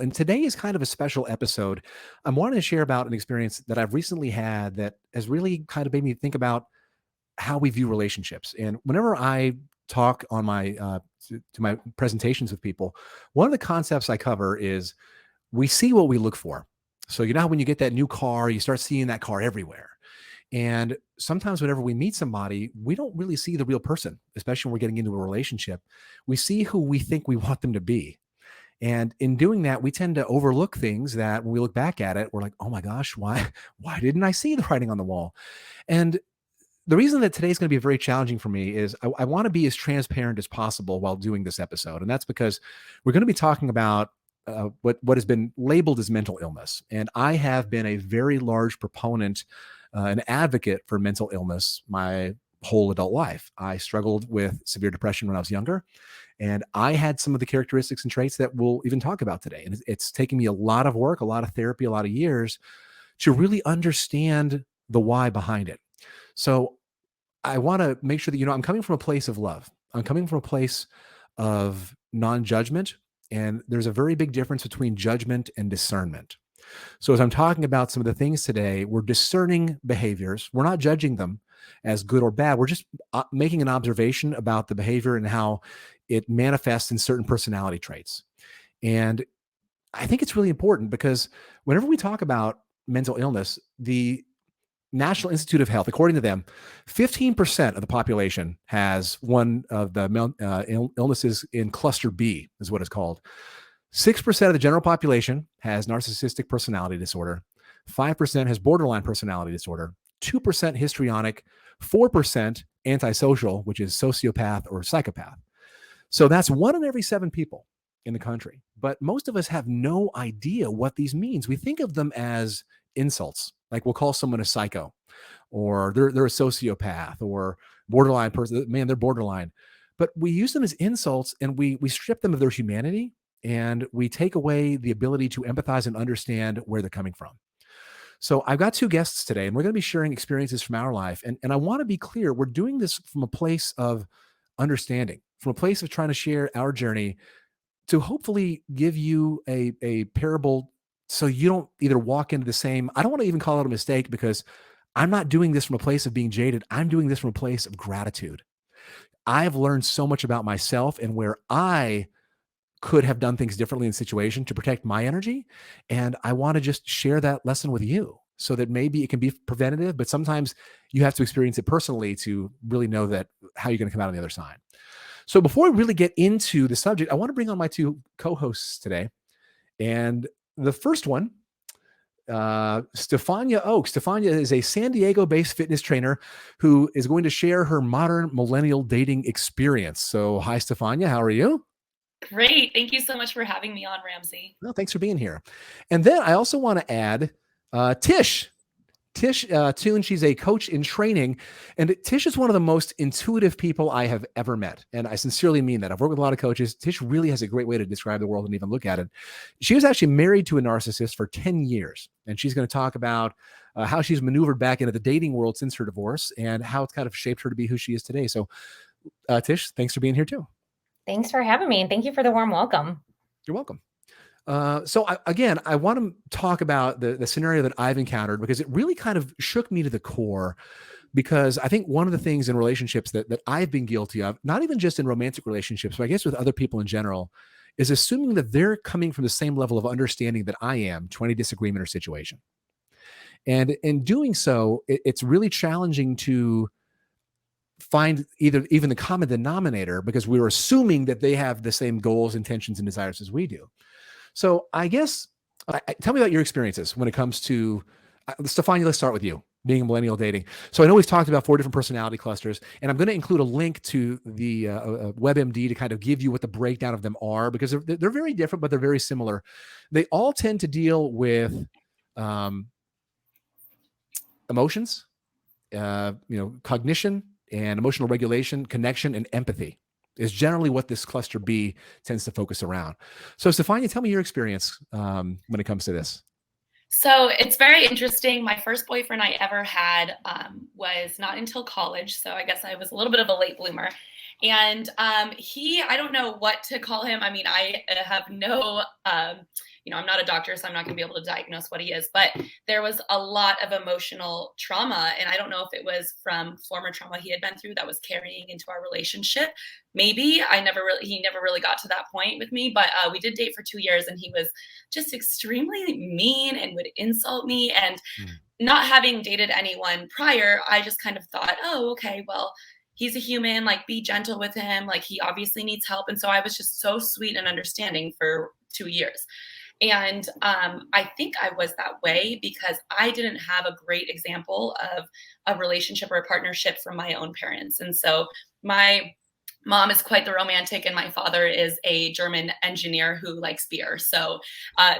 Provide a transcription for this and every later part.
And today is kind of a special episode. I'm wanting to share about an experience that I've recently had that has really kind of made me think about how we view relationships. And whenever I talk on my to my presentations with people, one of the concepts I cover is we see what we look for. So you know how when you get that new car, you start seeing that car everywhere. And sometimes whenever we meet somebody, we don't really see the real person, especially when we're getting into a relationship. We see who we think we want them to be. And in doing that, we tend to overlook things that when we look back at it, we're like, oh my gosh, why didn't I see the writing on the wall? And the reason that today's going to be very challenging for me is I want to be as transparent as possible while doing this episode. And that's because we're going to be talking about what has been labeled as mental illness. And I have been a very large proponent, an advocate for mental illness my whole adult life. I struggled with severe depression when I was younger, and I had some of the characteristics and traits that we'll even talk about today. And it's taken me a lot of work, a lot of therapy, a lot of years to really understand the why behind it. So I want to make sure that, I'm coming from a place of love. I'm coming from a place of non-judgment. And there's a very big difference between judgment and discernment. So as I'm talking about some of the things today, we're discerning behaviors. We're not judging them as good or bad. We're just making an observation about the behavior and how it manifests in certain personality traits. And I think it's really important because whenever we talk about mental illness, the National Institute of Health, according to them, 15% of the population has one of the illnesses in cluster B, is what it's called. 6% of the general population has narcissistic personality disorder. 5% has borderline personality disorder. 2% histrionic. 4% antisocial, which is sociopath or psychopath. So that's 1 in every 7 people in the country. But most of us have no idea what these means. We think of them as insults. Like we'll call someone a psycho, or they're a sociopath, or borderline person. Man, they're borderline. But we use them as insults, and we strip them of their humanity, and we take away the ability to empathize and understand where they're coming from. So I've got 2 guests today, and we're going to be sharing experiences from our life. And I want to be clear, we're doing this from a place of understanding, from a place of trying to share our journey to hopefully give you a parable so you don't either walk into the same, I don't want to even call it a mistake because I'm not doing this from a place of being jaded. I'm doing this from a place of gratitude. I've learned so much about myself and where I could have done things differently in the situation to protect my energy. And I want to just share that lesson with you so that maybe it can be preventative, but sometimes you have to experience it personally to really know that how you're going to come out on the other side. So before we really get into the subject, I want to bring on my 2 co-hosts today. And the first one, Stefania Oak. Stefania is a San Diego-based fitness trainer who is going to share her modern millennial dating experience. So hi, Stefania. How are you? Great. Thank you so much for having me on, Ramsey. Well, thanks for being here. And then I also want to add Tish. Tish Toon, she's a coach in training, and Tish is one of the most intuitive people I have ever met. And I sincerely mean that. I've worked with a lot of coaches. Tish really has a great way to describe the world and even look at it. She was actually married to a narcissist for 10 years, and she's going to talk about how she's maneuvered back into the dating world since her divorce and how it's kind of shaped her to be who she is today. So Tish, thanks for being here too. Thanks for having me, and thank you for the warm welcome. You're welcome. So I want to talk about the scenario that I've encountered because it really kind of shook me to the core, because I think one of the things in relationships that I've been guilty of, not even just in romantic relationships, but I guess with other people in general, is assuming that they're coming from the same level of understanding that I am to any disagreement or situation. And in doing so, it's really challenging to find even the common denominator because we're assuming that they have the same goals, intentions, and desires as we do. So I guess, tell me about your experiences when it comes to, Stefania, let's start with you, being a millennial dating. So I know we've talked about 4 different personality clusters, and I'm going to include a link to the WebMD to kind of give you what the breakdown of them are, because they're very different, but they're very similar. They all tend to deal with emotions, cognition and emotional regulation, connection, and empathy is generally what this cluster B tends to focus around. So Stefania, tell me your experience when it comes to this. So it's very interesting. My first boyfriend I ever had was not until college. So I guess I was a little bit of a late bloomer. And I don't know what to call him. I mean, I have no, I'm not a doctor, so I'm not going to be able to diagnose what he is, but there was a lot of emotional trauma. And I don't know if it was from former trauma he had been through that was carrying into our relationship. Maybe he never really got to that point with me, but we did date for 2 years, and he was just extremely mean and would insult me. And not having dated anyone prior, I just kind of thought, oh, okay, well, he's a human, like, be gentle with him. Like, he obviously needs help. And so I was just so sweet and understanding for 2 years. And I think I was that way because I didn't have a great example of a relationship or a partnership from my own parents. And so my mom is quite the romantic, and my father is a German engineer who likes beer. So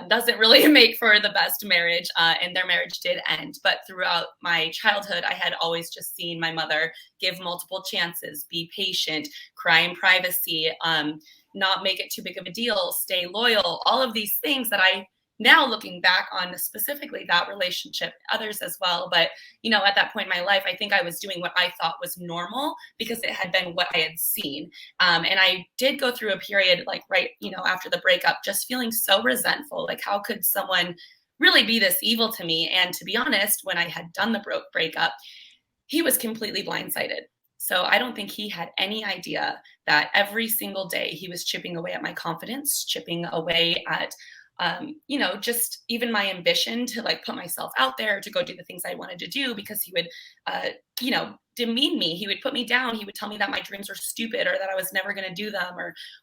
doesn't really make for the best marriage, and their marriage did end. But throughout my childhood, I had always just seen my mother give multiple chances, be patient, cry in privacy, not make it too big of a deal, stay loyal, all of these things that I now looking back on specifically that relationship, others as well. But, at that point in my life, I think I was doing what I thought was normal because it had been what I had seen. And I did go through a period after the breakup, just feeling so resentful. Like, how could someone really be this evil to me? And to be honest, when I had done the breakup, he was completely blindsided. So I don't think he had any idea that every single day he was chipping away at my confidence, chipping away at just even my ambition to put myself out there to go do the things I wanted to do, because he would, demean me. He would put me down. He would tell me that my dreams were stupid or that I was never going to do them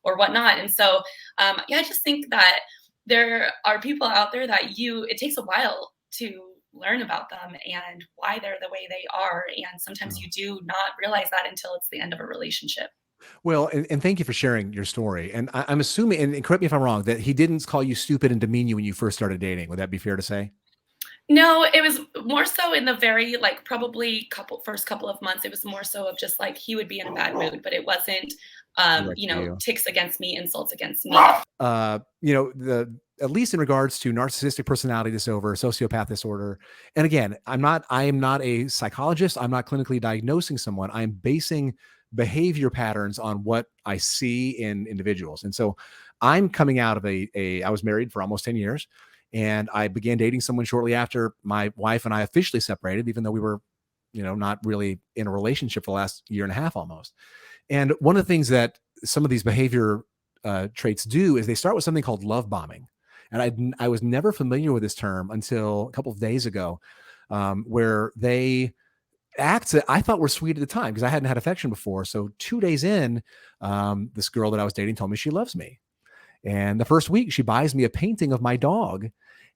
or whatnot. And so, I just think that there are people out there that it takes a while to learn about them and why they're the way they are. And sometimes you do not realize that until it's the end of a relationship. Well, and thank you for sharing your story. And I'm assuming, and correct me if I'm wrong, that he didn't call you stupid and demean you when you first started dating. Would that be fair to say? No, it was more so in the very, probably first couple of months. It was more so of just he would be in a bad mood, but it wasn't, Direct to you. ticks against me, insults against me. At least in regards to narcissistic personality disorder, sociopath disorder. And again, I am not a psychologist. I'm not clinically diagnosing someone. I'm basing behavior patterns on what I see in individuals. And so I'm coming out of I was married for almost 10 years, and I began dating someone shortly after my wife and I officially separated, even though we were, not really in a relationship for the last year and a half almost. And one of the things that some of these behavior traits do is they start with something called love bombing. And I was never familiar with this term until a couple of days ago, where they acts that I thought were sweet at the time because I hadn't had affection before. So 2 days in, this girl that I was dating told me she loves me. And the first week she buys me a painting of my dog.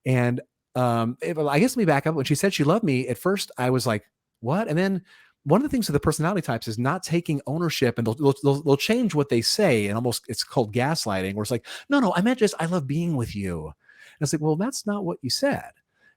And I guess let me back up. When she said she loved me, at first I was like, what? And then one of the things with the personality types is not taking ownership, and they'll change what they say, and almost it's called gaslighting, where it's like, no, I meant just, I love being with you. And it's like, well, that's not what you said.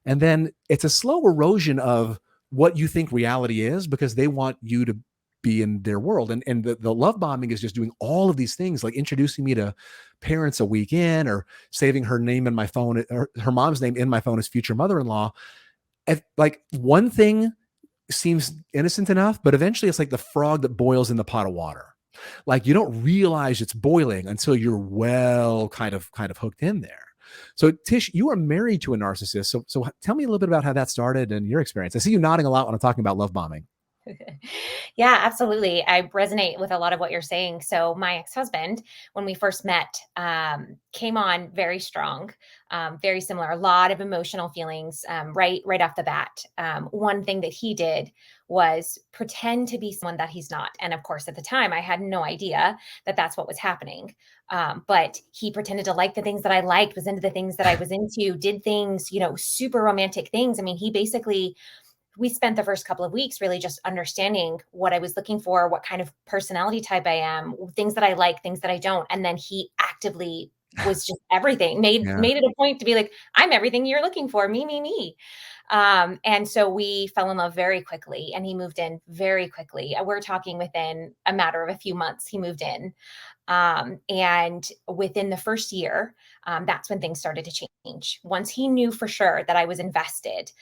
And then it's a slow erosion of what you think reality is, because they want you to be in their world. And the love bombing is just doing all of these things, like introducing me to parents a week in, or saving her name in my phone, or her mom's name in my phone as future mother-in-law. And like, one thing seems innocent enough, but eventually it's like the frog that boils in the pot of water. Like, you don't realize it's boiling until you're kind of hooked in there. So Tish, you are married to a narcissist. So tell me a little bit about how that started and your experience. I see you nodding a lot when I'm talking about love bombing. Yeah, absolutely. I resonate with a lot of what you're saying. So my ex-husband, when we first met, came on very strong, very similar, a lot of emotional feelings, right off the bat. One thing that he did was pretend to be someone that he's not. And of course, at the time, I had no idea that that's what was happening. But he pretended to like the things that I liked, was into the things that I was into, did things, super romantic things. I mean, we spent the first couple of weeks really just understanding what I was looking for, what kind of personality type I am, things that I like, things that I don't. And then he actively was just everything, made it a point to be like, I'm everything you're looking for, me. And so we fell in love very quickly, and he moved in very quickly. We're talking within a matter of a few months, he moved in. And within the first year, that's when things started to change. Once he knew for sure that I was invested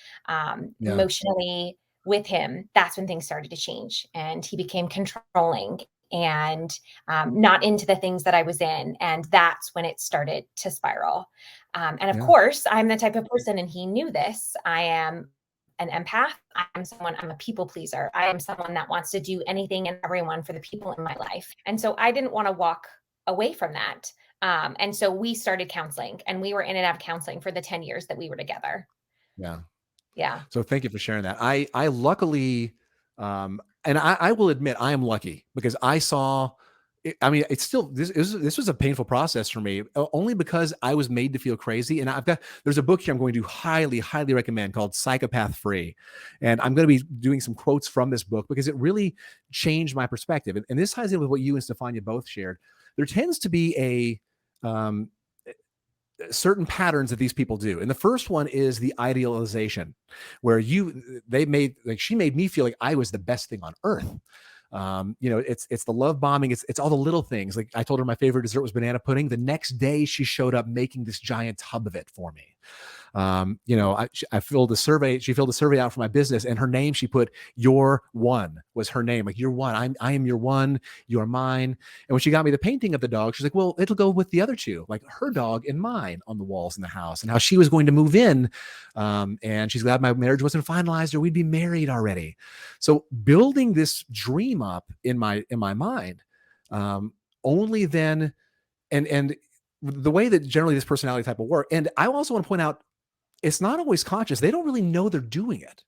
emotionally with him, that's when things started to change, and he became controlling and not into the things that I was in. And that's when it started to spiral. And of course, I'm the type of person, and he knew this. I am an empath. I'm a people pleaser. I am someone that wants to do anything and everyone for the people in my life. And so I didn't want to walk away from that. And so we started counseling, and we were in and out of counseling for the 10 years that we were together. Yeah. Yeah. So thank you for sharing that. I luckily, and I will admit I am lucky because I saw, I mean, it's still, this was a painful process for me, only because I was made to feel crazy. And there's a book here I'm going to highly, highly recommend called Psychopath Free. And I'm going to be doing some quotes from this book because it really changed my perspective. And this ties in with what you and Stefania both shared. There tends to be certain patterns that these people do. And the first one is the idealization, where she made me feel like I was the best thing on earth. It's the love bombing. It's all the little things. Like I told her my favorite dessert was banana pudding. The next day she showed up making this giant tub of it for me. I filled the survey. She filled the survey out for my business, and her name, she put "Your One" was her name. Like, "You're one. I am your one. You're mine." And when she got me the painting of the dog, she's like, "Well, it'll go with the other two, like her dog and mine, on the walls in the house." And how she was going to move in, and she's glad my marriage wasn't finalized or we'd be married already. So building this dream up in my mind, only then, and the way that generally this personality type will work. And I also want to point out, it's not always conscious. They don't really know they're doing it.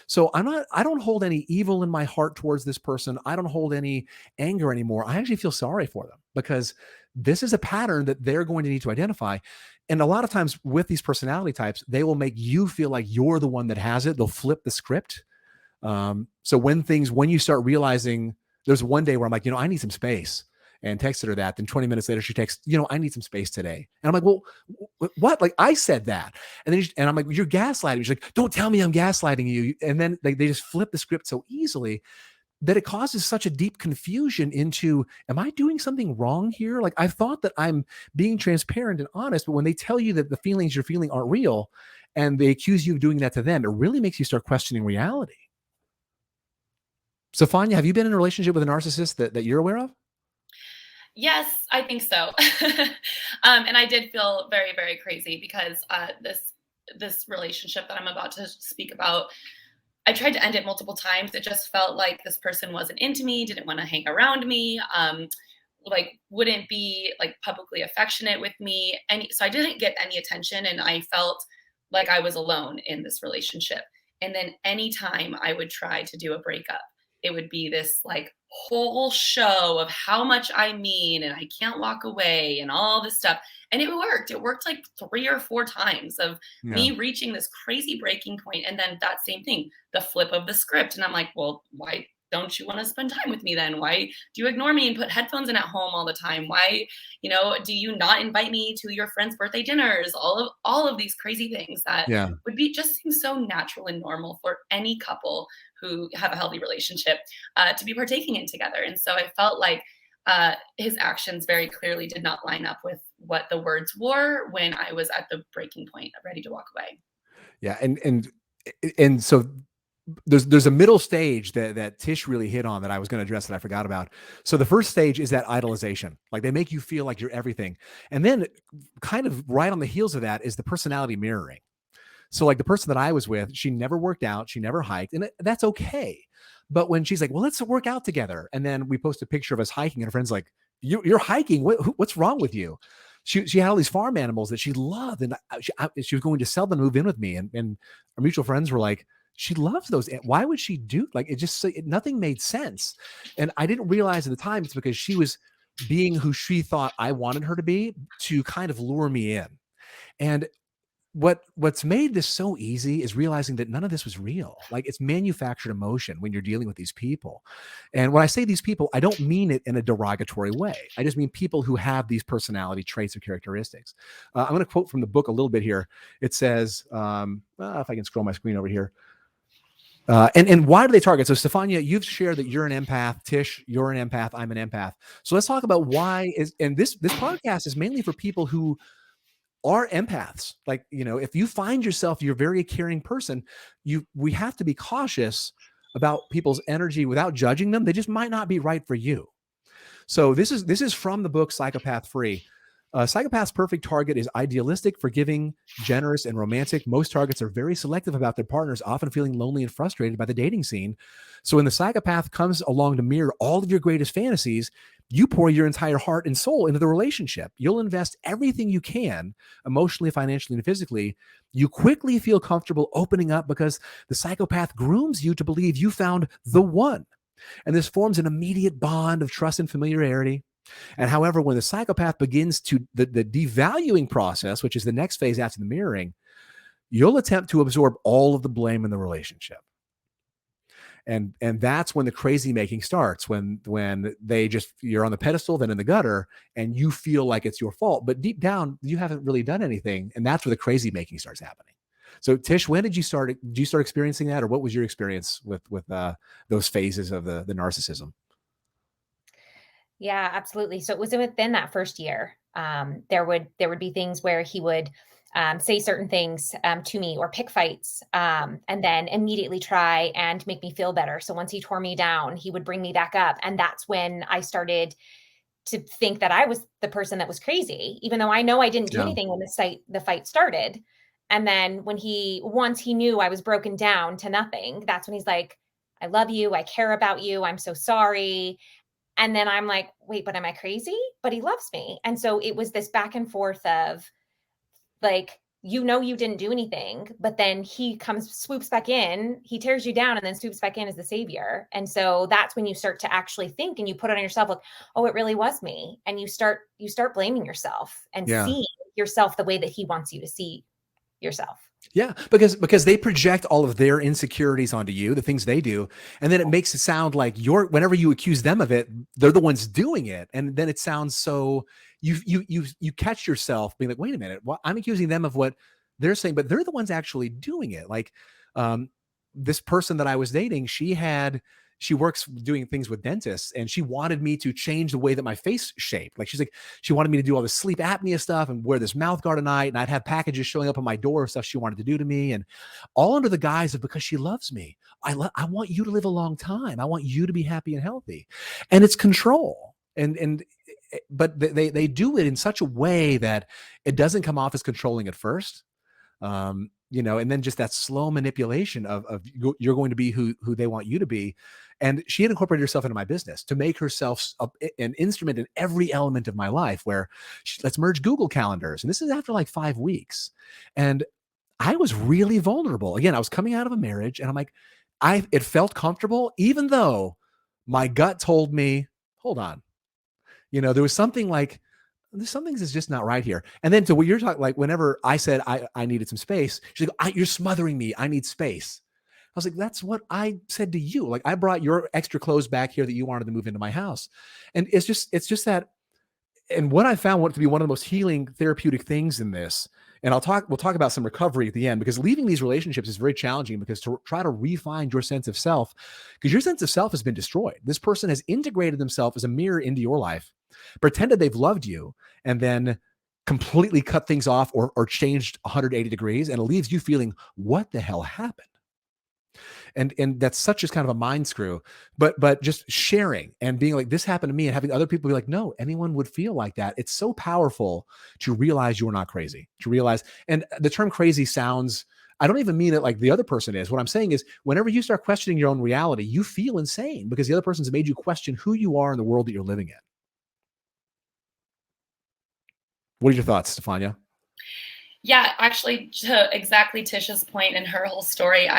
So I don't hold any evil in my heart towards this person. I don't hold any anger anymore. I actually feel sorry for them because this is a pattern that they're going to need to identify. And a lot of times with these personality types, they will make you feel like you're the one that has it. They'll flip the script. So when you start realizing, there's one day where I'm like, I need some space, and texted her that. Then 20 minutes later, she texts, I need some space today. And I'm like, well, what? Like, I said that. And then I'm like, you're gaslighting me. She's like, don't tell me I'm gaslighting you. And then they just flip the script so easily that it causes such a deep confusion into, am I doing something wrong here? Like, I thought that I'm being transparent and honest, but when they tell you that the feelings you're feeling aren't real and they accuse you of doing that to them, it really makes you start questioning reality. Stefania, have you been in a relationship with a narcissist that you're aware of? Yes, I think so. And I did feel very, very crazy because this relationship that I'm about to speak about, I tried to end it multiple times. It just felt like this person wasn't into me, didn't want to hang around me, wouldn't be like publicly affectionate with me. So I didn't get any attention, and I felt like I was alone in this relationship. And then anytime I would try to do a breakup, it would be this like whole show of how much I mean, and I can't walk away and all this stuff. And it worked. It worked like 3 or 4 times of me reaching this crazy breaking point. And then that same thing, the flip of the script. And I'm like, well, why don't you want to spend time with me then? Why do you ignore me and put headphones in at home all the time? Why, do you not invite me to your friends' birthday dinners? All of these crazy things that would be just seem so natural and normal for any couple who have a healthy relationship to be partaking in together. And so I felt like his actions very clearly did not line up with what the words were when I was at the breaking point, ready to walk away. Yeah. And so there's a middle stage that Tish really hit on that I was going to address that I forgot about. So the first stage is that idolization. Like, they make you feel like you're everything. And then kind of right on the heels of that is the personality mirroring. So like the person that I was with, she never worked out. She never hiked, and that's okay. But when she's like, well, let's work out together. And then we post a picture of us hiking, and her friend's like, you're hiking. What's wrong with you? She had all these farm animals that she loved, and she was going to sell them, move in with me. And our mutual friends were like, she loves those. Why would she do like it? Nothing made sense. And I didn't realize at the time it's because she was being who she thought I wanted her to be, to kind of lure me in. And what's made this so easy is realizing that none of this was real. Like, it's manufactured emotion when you're dealing with these people. And when I say these people, I don't mean it in a derogatory way. I just mean people who have these personality traits or characteristics. I'm going to quote from the book a little bit here. It says, if I can scroll my screen over here. And why do they target? So Stefania, you've shared that you're an empath. Tish, you're an empath. I'm an empath. So let's talk about why and this podcast is mainly for people who are empaths. Like, if you find yourself, you're a very caring person, we have to be cautious about people's energy without judging them. They just might not be right for you. So this is from the book Psychopath Free. Psychopath's perfect target is idealistic, forgiving, generous, and romantic. Most targets are very selective about their partners, often feeling lonely and frustrated by the dating scene. So when the psychopath comes along to mirror all of your greatest fantasies, you pour your entire heart and soul into the relationship. You'll invest everything you can, emotionally, financially, and physically. You quickly feel comfortable opening up because the psychopath grooms you to believe you found the one. And this forms an immediate bond of trust and familiarity. And however, when the psychopath begins to the devaluing process, which is the next phase after the mirroring, you'll attempt to absorb all of the blame in the relationship. And that's when the crazy making starts, when they just, you're on the pedestal, then in the gutter, and you feel like it's your fault, but deep down you haven't really done anything, and that's where the crazy making starts happening. So Tish, when did you start experiencing that, or what was your experience with those phases of the narcissism? Yeah, absolutely. So it was within that first year. There would be things where he would say certain things to me or pick fights, and then immediately try and make me feel better. So once he tore me down, he would bring me back up, and that's when I started to think that I was the person that was crazy, even though I know I didn't do Yeah. anything when the fight started. And then once he knew I was broken down to nothing, that's when he's like, "I love you. I care about you. I'm so sorry." And then I'm like, wait, but am I crazy? But he loves me. And so it was this back and forth of like, you didn't do anything, but then he swoops back in, he tears you down and then swoops back in as the savior. And so that's when you start to actually think and you put it on yourself like, oh, it really was me. And you start blaming yourself and Yeah. seeing yourself the way that he wants you to see yourself. Yeah, because they project all of their insecurities onto you, the things they do, and then it makes it sound like whenever you accuse them of it, they're the ones doing it, and then it sounds so you catch yourself being like, wait a minute, I'm accusing them of what they're saying, but they're the ones actually doing it. Like, this person that I was dating, she works doing things with dentists, and she wanted me to change the way that my face shaped. Like, she wanted me to do all this sleep apnea stuff and wear this mouth guard at night. And I'd have packages showing up on my door of stuff she wanted to do to me. And all under the guise of, because she loves me. I want you to live a long time. I want you to be happy and healthy. And it's control. But they do it in such a way that it doesn't come off as controlling at first. And then just that slow manipulation of you're going to be who they want you to be. And she had incorporated herself into my business to make herself an instrument in every element of my life, where let's merge Google calendars. And this is after like 5 weeks. And I was really vulnerable. Again, I was coming out of a marriage, and I'm like, it felt comfortable, even though my gut told me, hold on, there was something like, there's some things that's just not right here. And then to what you're talking, like whenever I said I needed some space, she's like, you're smothering me. I need space. I was like, that's what I said to you. Like, I brought your extra clothes back here that you wanted to move into my house. And it's just that. And what I found to be one of the most healing therapeutic things in this, and we'll talk about some recovery at the end, because leaving these relationships is very challenging, because to try to refine your sense of self, because your sense of self has been destroyed. This person has integrated themselves as a mirror into your life, pretended they've loved you, and then completely cut things off or changed 180 degrees, and it leaves you feeling, what the hell happened? And that's such as kind of a mind screw, but just sharing and being like, this happened to me, and having other people be like, no, anyone would feel like that. It's so powerful to realize you're not crazy, to realize, and the term crazy sounds, I don't even mean it like the other person is. What I'm saying is, whenever you start questioning your own reality, you feel insane, because the other person's made you question who you are in the world that you're living in. What are your thoughts, Stefania? Yeah, actually, to exactly Tish's point and her whole story,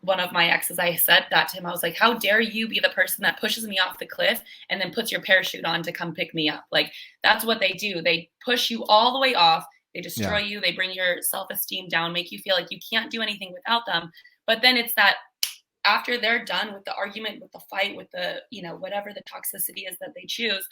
one of my exes, I said that to him. I was like, how dare you be the person that pushes me off the cliff and then puts your parachute on to come pick me up? Like, that's what they do. They push you all the way off. They destroy you. They bring your self-esteem down, make you feel like you can't do anything without them. But then it's that after they're done with the argument, with the fight, with the, whatever the toxicity is that they choose,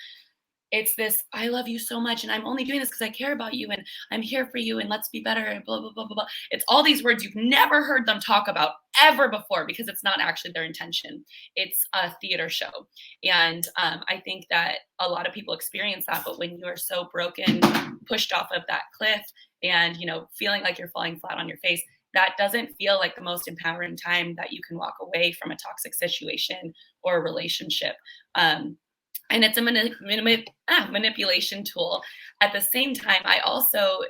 it's this, I love you so much, and I'm only doing this because I care about you, and I'm here for you, and let's be better, and blah, blah, blah, blah, blah. It's all these words you've never heard them talk about ever before, because it's not actually their intention. It's a theater show. And I think that a lot of people experience that, but when you are so broken, pushed off of that cliff, and, feeling like you're falling flat on your face, that doesn't feel like the most empowering time that you can walk away from a toxic situation or a relationship. and it's a manipulation tool. At the same time, I also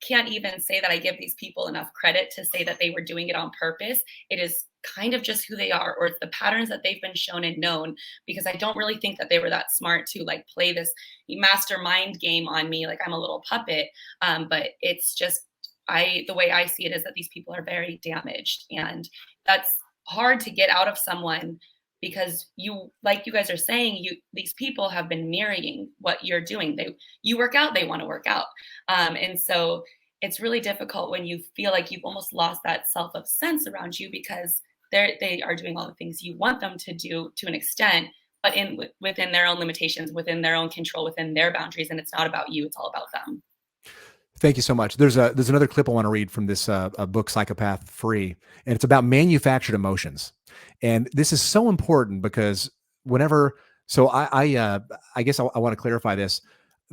can't even say that I give these people enough credit to say that they were doing it on purpose. It is kind of just who they are, or it's the patterns that they've been shown and known, because I don't really think that they were that smart to like play this mastermind game on me like I'm a little puppet. But it's just, the way I see it is that these people are very damaged, and that's hard to get out of someone, because you, like you guys are saying, these people have been mirroring what you're doing. You work out, they want to work out. And so it's really difficult when you feel like you've almost lost that self of sense around you, because they are doing all the things you want them to do to an extent, but within their own limitations, within their own control, within their boundaries. And it's not about you, it's all about them. Thank you so much. There's another clip I want to read from this book, Psychopath Free, and it's about manufactured emotions. And this is so important because whenever, so I guess I want to clarify this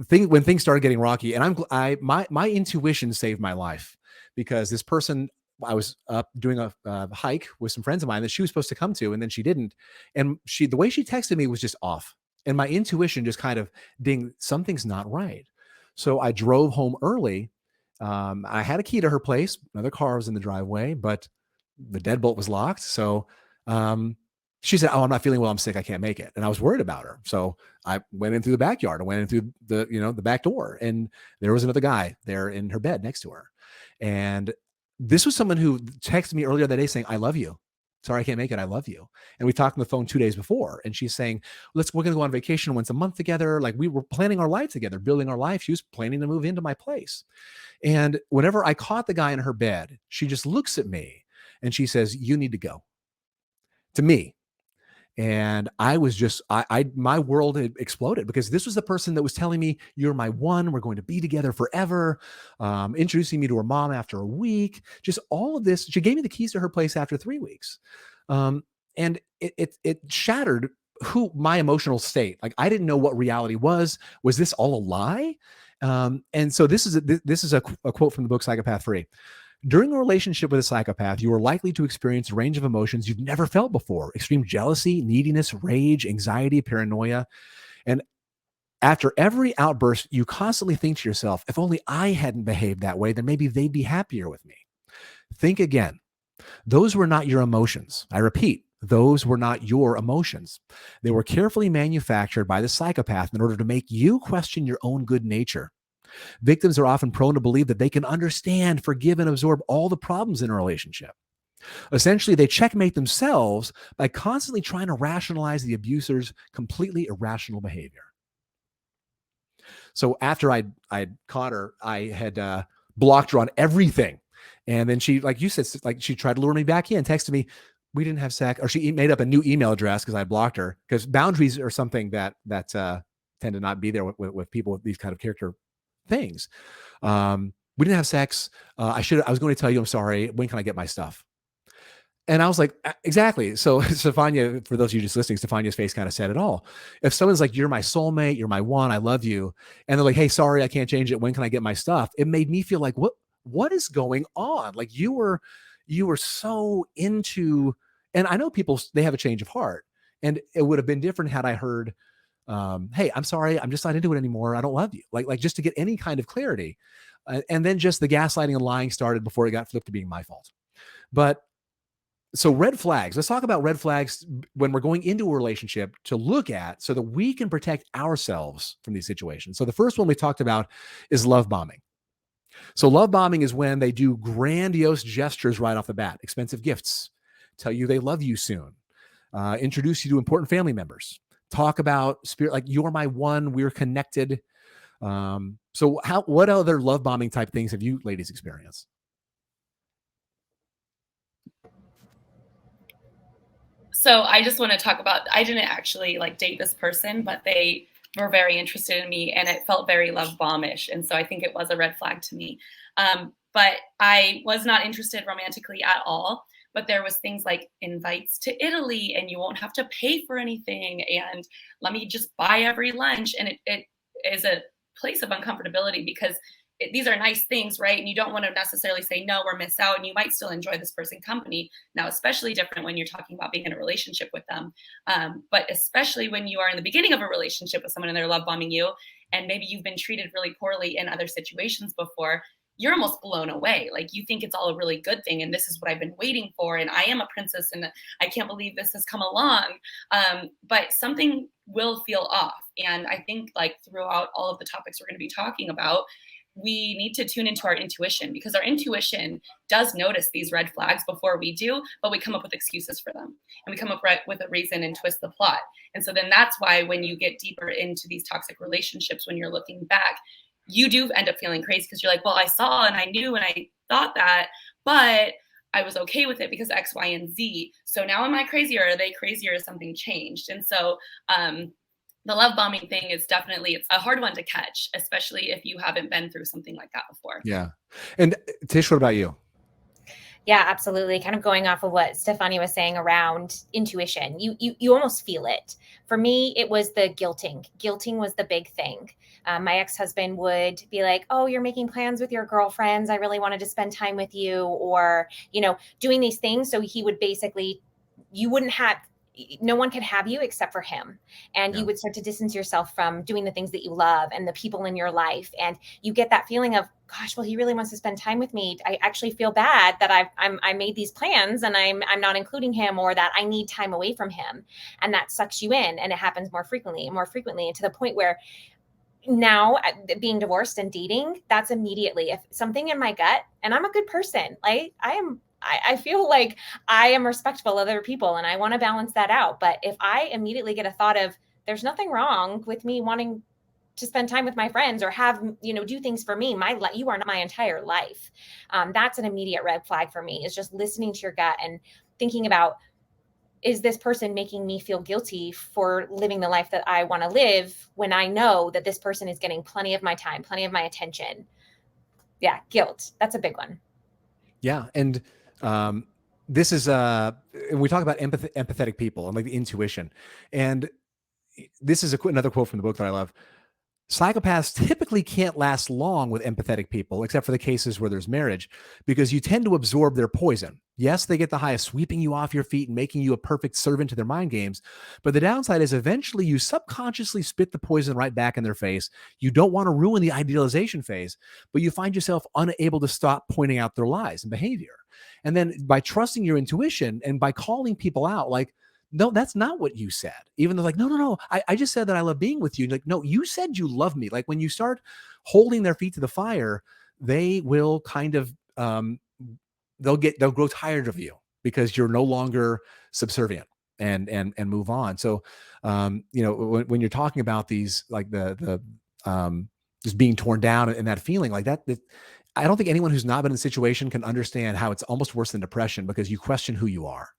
thing. When things started getting rocky, and my intuition saved my life, because this person, I was up doing a hike with some friends of mine that she was supposed to come to, and then she didn't. And the way she texted me was just off. And my intuition just kind of ding, something's not right. So I drove home early. I had a key to her place. Another car was in the driveway, but the deadbolt was locked. So she said, "Oh, I'm not feeling well. I'm sick. I can't make it." And I was worried about her. So I went in through the backyard. I went in through the back door, and there was another guy there in her bed next to her. And this was someone who texted me earlier that day saying, "I love you. Sorry, I can't make it. I love you." And we talked on the phone 2 days before, and she's saying, we're going to go on vacation once a month together. Like, we were planning our life together, building our life. She was planning to move into my place. And whenever I caught the guy in her bed, she just looks at me and she says, "You need to go," to me. And I was just, my world had exploded, because this was the person that was telling me, "You're my one, we're going to be together forever," introducing me to her mom after a week, just all of this. She gave me the keys to her place after 3 weeks. And it shattered my emotional state. Like, I didn't know what reality was. Was this all a lie? And so this is a quote from the book Psychopath Free. "During a relationship with a psychopath, you are likely to experience a range of emotions you've never felt before: extreme jealousy, neediness, rage, anxiety, paranoia. And after every outburst, you constantly think to yourself, if only I hadn't behaved that way, then maybe they'd be happier with me. Think again. Those were not your emotions. I repeat, those were not your emotions. They were carefully manufactured by the psychopath in order to make you question your own good nature. Victims are often prone to believe that they can understand, forgive, and absorb all the problems in a relationship. Essentially, they checkmate themselves by constantly trying to rationalize the abuser's completely irrational behavior." So after I'd caught her, I had blocked her on everything. And then she, like you said, like, she tried to lure me back in, texted me, "We didn't have sex," or she made up a new email address because I blocked her, because boundaries are something that tend to not be there with people with these kind of character things. "We didn't have sex. I was going to tell you, I'm sorry. When can I get my stuff?" And I was like, exactly. So Stefania, for those of you just listening, Stefania's face kind of said it all. If someone's like, "You're my soulmate, you're my one, I love you," and they're like, "Hey, sorry, I can't change it. When can I get my stuff?" It made me feel like, what is going on? Like, you were so into, and I know people, they have a change of heart, and it would have been different had I heard, "Hey, I'm sorry, I'm just not into it anymore. I don't love you." Like just to get any kind of clarity. And then just the gaslighting and lying started before it got flipped to being my fault. But so red flags, let's talk about red flags when we're going into a relationship to look at so that we can protect ourselves from these situations. So the first one we talked about is love bombing. So love bombing is when they do grandiose gestures right off the bat, expensive gifts, tell you they love you soon, introduce you to important family members, talk about spirit, like, "You're my one, we're connected." So what other love bombing type things have you ladies experienced? So I just want to talk about, I didn't actually like date this person, but they were very interested in me, and it felt very love bombish. And so I think it was a red flag to me. But I was not interested romantically at all. But there was things like invites to Italy, and you won't have to pay for anything, and let me just buy every lunch. And it is a place of uncomfortability, because these are nice things, right? And you don't want to necessarily say no or miss out, and you might still enjoy this person's company. Now, especially different when you're talking about being in a relationship with them. But especially when you are in the beginning of a relationship with someone and they're love bombing you, and maybe you've been treated really poorly in other situations before, you're almost blown away. Like, you think it's all a really good thing, and this is what I've been waiting for, and I am a princess, and I can't believe this has come along. But something will feel off. And I think, like, throughout all of the topics we're going to be talking about, we need to tune into our intuition, because our intuition does notice these red flags before we do, but we come up with excuses for them, and we come up with a reason and twist the plot. And so then that's why when you get deeper into these toxic relationships, when you're looking back, you do end up feeling crazy, because you're like, well, I saw and I knew and I thought that, but I was okay with it because X, Y, and Z. So now am I crazy, or are they crazy, or has something changed? And so the love bombing thing is definitely, it's a hard one to catch, especially if you haven't been through something like that before. Yeah. And Tish, what about you? Yeah, absolutely. Kind of going off of what Stefania was saying around intuition, you almost feel it. For me, it was the guilting. Guilting was the big thing. My ex-husband would be like, oh, you're making plans with your girlfriends. I really wanted to spend time with you, or, doing these things. So he would basically, no one could have you except for him. And you would start to distance yourself from doing the things that you love and the people in your life. And you get that feeling of, gosh, well, he really wants to spend time with me. I actually feel bad that I made these plans and I'm not including him, or that I need time away from him. And that sucks you in, and it happens more frequently and more frequently, and to the point where now, being divorced and dating, that's immediately, if something in my gut, and I'm a good person, like I feel like I am respectful of other people, and I want to balance that out. But if I immediately get a thought of, there's nothing wrong with me wanting to spend time with my friends, or have, do things for me, you are not my entire life. That's an immediate red flag for me, is just listening to your gut and thinking about, is this person making me feel guilty for living the life that I want to live, when I know that this person is getting plenty of my time, plenty of my attention? Yeah, guilt. That's a big one. Yeah. And this is, and we talk about empathetic people and like the intuition. And this is another quote from the book that I love. Psychopaths typically can't last long with empathetic people, except for the cases where there's marriage, because you tend to absorb their poison. Yes, they get the high of sweeping you off your feet and making you a perfect servant to their mind games. But the downside is eventually you subconsciously spit the poison right back in their face. You don't want to ruin the idealization phase, but you find yourself unable to stop pointing out their lies and behavior. And then by trusting your intuition and by calling people out, like, no, that's not what you said. Even though, like, no. I just said that I love being with you. Like, no, you said you love me. Like, when you start holding their feet to the fire, they will kind of, they'll grow tired of you, because you're no longer subservient, and move on. So, when you're talking about these, like the just being torn down and that feeling like that, I don't think anyone who's not been in a situation can understand how it's almost worse than depression, because you question who you are.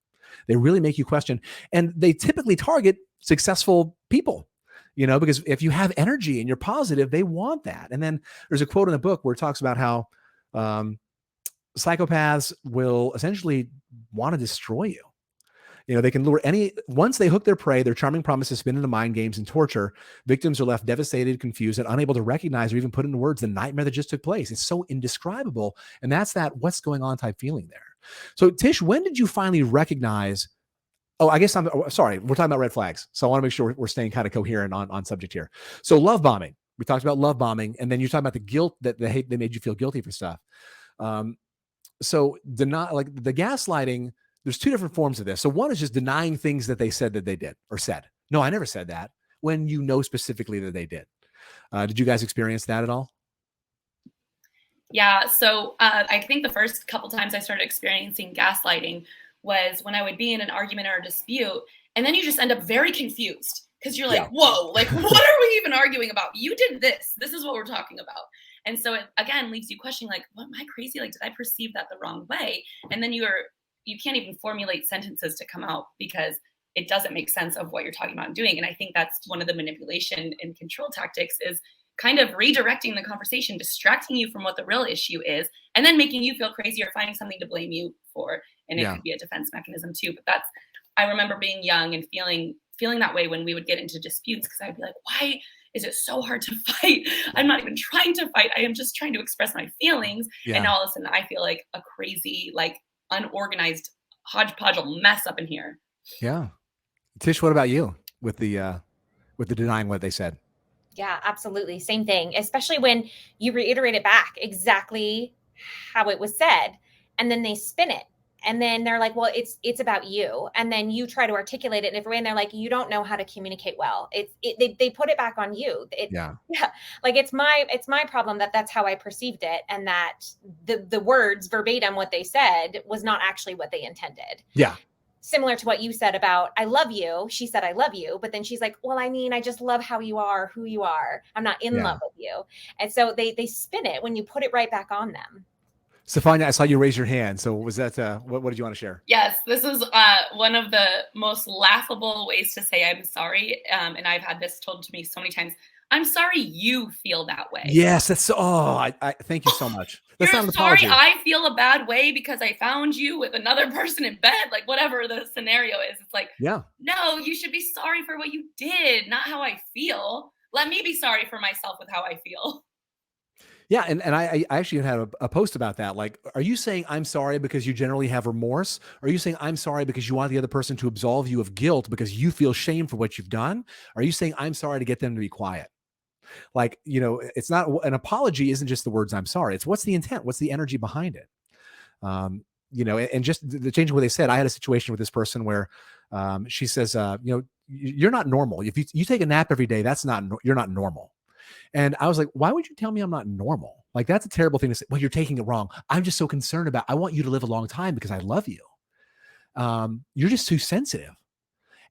They really make you question, and they typically target successful people, because if you have energy and you're positive, they want that. And then there's a quote in the book where it talks about how psychopaths will essentially want to destroy you. They can lure once they hook their prey, their charming promises spin into mind games and torture. Victims are left devastated, confused, and unable to recognize or even put into words the nightmare that just took place. It's so indescribable. And that's that what's going on type feeling there. So Tish, when did you finally recognize, I guess sorry, we're talking about red flags. So I want to make sure we're staying kind of coherent on subject here. So love bombing, we talked about love bombing, and then you talked about the guilt that they made you feel guilty for stuff. So the gaslighting, there's two different forms of this. So one is just denying things that they said that they did or said. No, I never said that, when you know specifically that they did. Did you guys experience that at all? Yeah. So I think the first couple times I started experiencing gaslighting was when I would be in an argument or a dispute, and then you just end up very confused, because you're like, whoa, like, what are we even arguing about? You did this. This is what we're talking about. And so it, again, leaves you questioning, like, what, am I crazy? Like, did I perceive that the wrong way? And then you can't even formulate sentences to come out, because it doesn't make sense of what you're talking about and doing. And I think that's one of the manipulation and control tactics, is kind of redirecting the conversation, distracting you from what the real issue is, and then making you feel crazy or finding something to blame you for. And it could be a defense mechanism too. But I remember being young and feeling that way when we would get into disputes, because I'd be like, why is it so hard to fight? I'm not even trying to fight. I am just trying to express my feelings. And Yeah. now all of a sudden I feel like a crazy, like unorganized hodgepodge mess up in here. Yeah. Tish, what about you with the denying what they said? Yeah, absolutely. Same thing, especially when you reiterate it back exactly how it was said, and then they spin it. And then they're like, well, it's about you. And then you try to articulate it in a different way. And they're like, you don't know how to communicate well. They put it back on you. Yeah. Yeah, like it's my problem that's how I perceived it. And that the words verbatim, what they said was not actually what they intended. Yeah. Similar to what you said about, I love you. She said, I love you. But then she's like, well, I mean, I just love how you are, who you are. I'm not in love with you. And so they spin it when you put it right back on them. Stefania, I saw you raise your hand. So was that, what did you want to share? Yes, this is one of the most laughable ways to say I'm sorry. And I've had this told to me so many times. I'm sorry you feel that way. Yes, that's I thank you so much. That's You're not an sorry apology. I feel a bad way because I found you with another person in bed, like whatever the scenario is. It's like, Yeah. no, you should be sorry for what you did, not how I feel. Let me be sorry for myself with how I feel. Yeah, and I actually had a post about that. Like, are you saying I'm sorry because you generally have remorse? Or are you saying I'm sorry because you want the other person to absolve you of guilt because you feel shame for what you've done? Or are you saying I'm sorry to get them to be quiet? Like, it's not an apology isn't just the words I'm sorry. It's what's the intent? What's the energy behind it? And just the change in what they said. I had a situation with this person where she says, you're not normal. If you take a nap every day, you're not normal. And I was like, why would you tell me I'm not normal? Like, that's a terrible thing to say. Well, you're taking it wrong. I'm just so concerned I want you to live a long time because I love you. You're just too sensitive.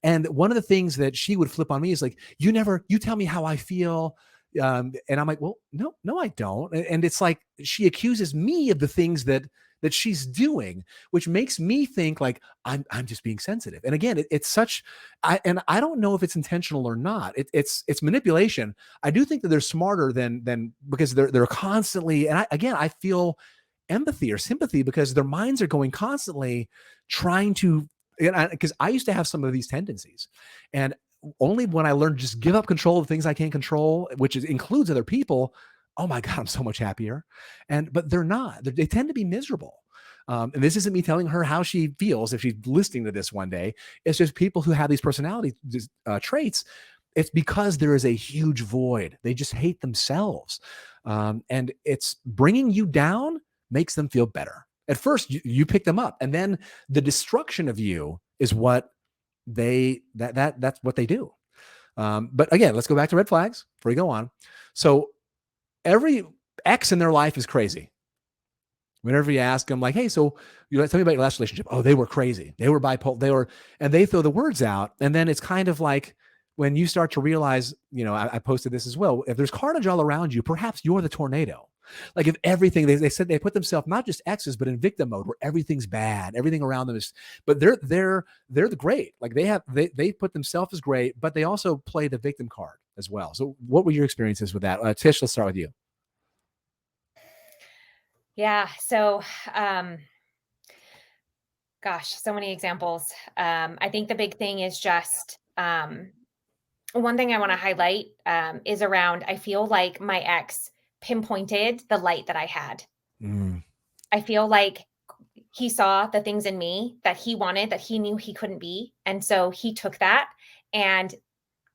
And one of the things that she would flip on me is like, you tell me how I feel. And I'm like, well, no, I don't. And it's like, she accuses me of the things that she's doing, which makes me think like I'm just being sensitive. And again, it's such, I don't know if it's intentional or not. It's manipulation. I do think that they're smarter than because they're constantly, and I feel empathy or sympathy because their minds are going constantly trying to, because I used to have some of these tendencies, and only when I learned to just give up control of things I can't control, which includes other people. Oh my God, I'm so much happier. But they're not. They tend to be miserable. And this isn't me telling her how she feels if she's listening to this one day. It's just people who have these personality traits. It's because there is a huge void. They just hate themselves. And it's bringing you down makes them feel better. At first, you pick them up. And then the destruction of you is what that's what they do. But again, let's go back to red flags before we go on. So every ex in their life is crazy. Whenever you ask them like, hey, so tell me about your last relationship. Oh, they were crazy. They were bipolar. And they throw the words out. And then it's kind of like when you start to realize, I posted this as well. If there's carnage all around you, perhaps you're the tornado. Like if everything, they said they put themselves not just exes, but in victim mode where everything's bad, everything around them is, but they're the great. Like they put themselves as great, but they also play the victim card as well. So what were your experiences with that? Tish, let's start with you. Yeah. So, gosh, so many examples. I think the big thing is just, one thing I want to highlight is around, I feel like my ex pinpointed the light that I had. I feel like he saw the things in me that he wanted, that he knew he couldn't be. And so he took that, and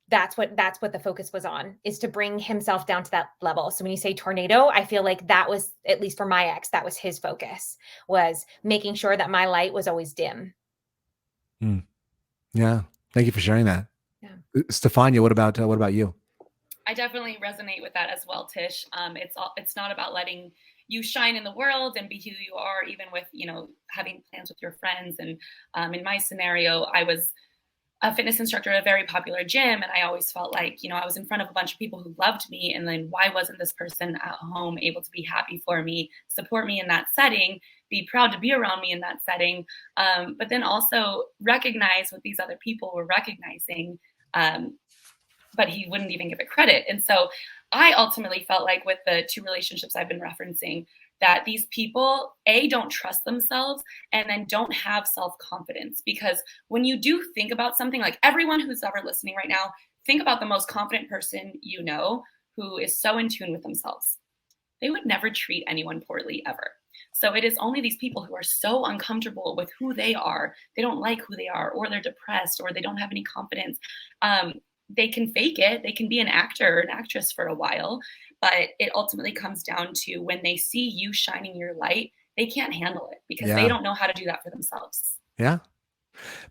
that's what the focus was on, is to bring himself down to that level. So when you say tornado, I feel like that was, at least for my ex, that was his focus, was making sure that my light was always dim. Yeah. Thank you for sharing that. Yeah. Stefania, what about you? I definitely resonate with that as well, Tish. It's not about letting you shine in the world and be who you are, even with, having plans with your friends. And in my scenario, I was a fitness instructor at a very popular gym. And I always felt like, I was in front of a bunch of people who loved me. And then why wasn't this person at home able to be happy for me, support me in that setting, be proud to be around me in that setting? But then also recognize what these other people were recognizing, but he wouldn't even give it credit. And so I ultimately felt like with the two relationships I've been referencing, that these people, don't trust themselves, and then don't have self-confidence. Because when you do think about something, like everyone who's ever listening right now, think about the most confident person you know who is so in tune with themselves. They would never treat anyone poorly ever. So it is only these people who are so uncomfortable with who they are, they don't like who they are, or they're depressed, or they don't have any confidence. They can fake it. They can be an actor or an actress for a while, but it ultimately comes down to when they see you shining your light, they can't handle it because they Yeah. don't know how to do that for themselves. Yeah.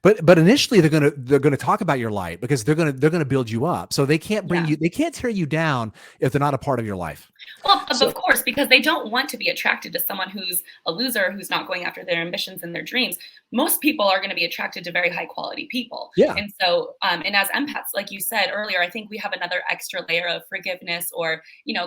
But initially they're gonna talk about your light because they're gonna build you up. So they can't bring you, they can't tear you down if they're not a part of your life. Well, So of course, because they don't want to be attracted to someone who's a loser, who's not going after their ambitions and their dreams. Most people are going to be attracted to very high quality people. yeah, And so, and as empaths, like you said earlier, I think we have another extra layer of forgiveness or,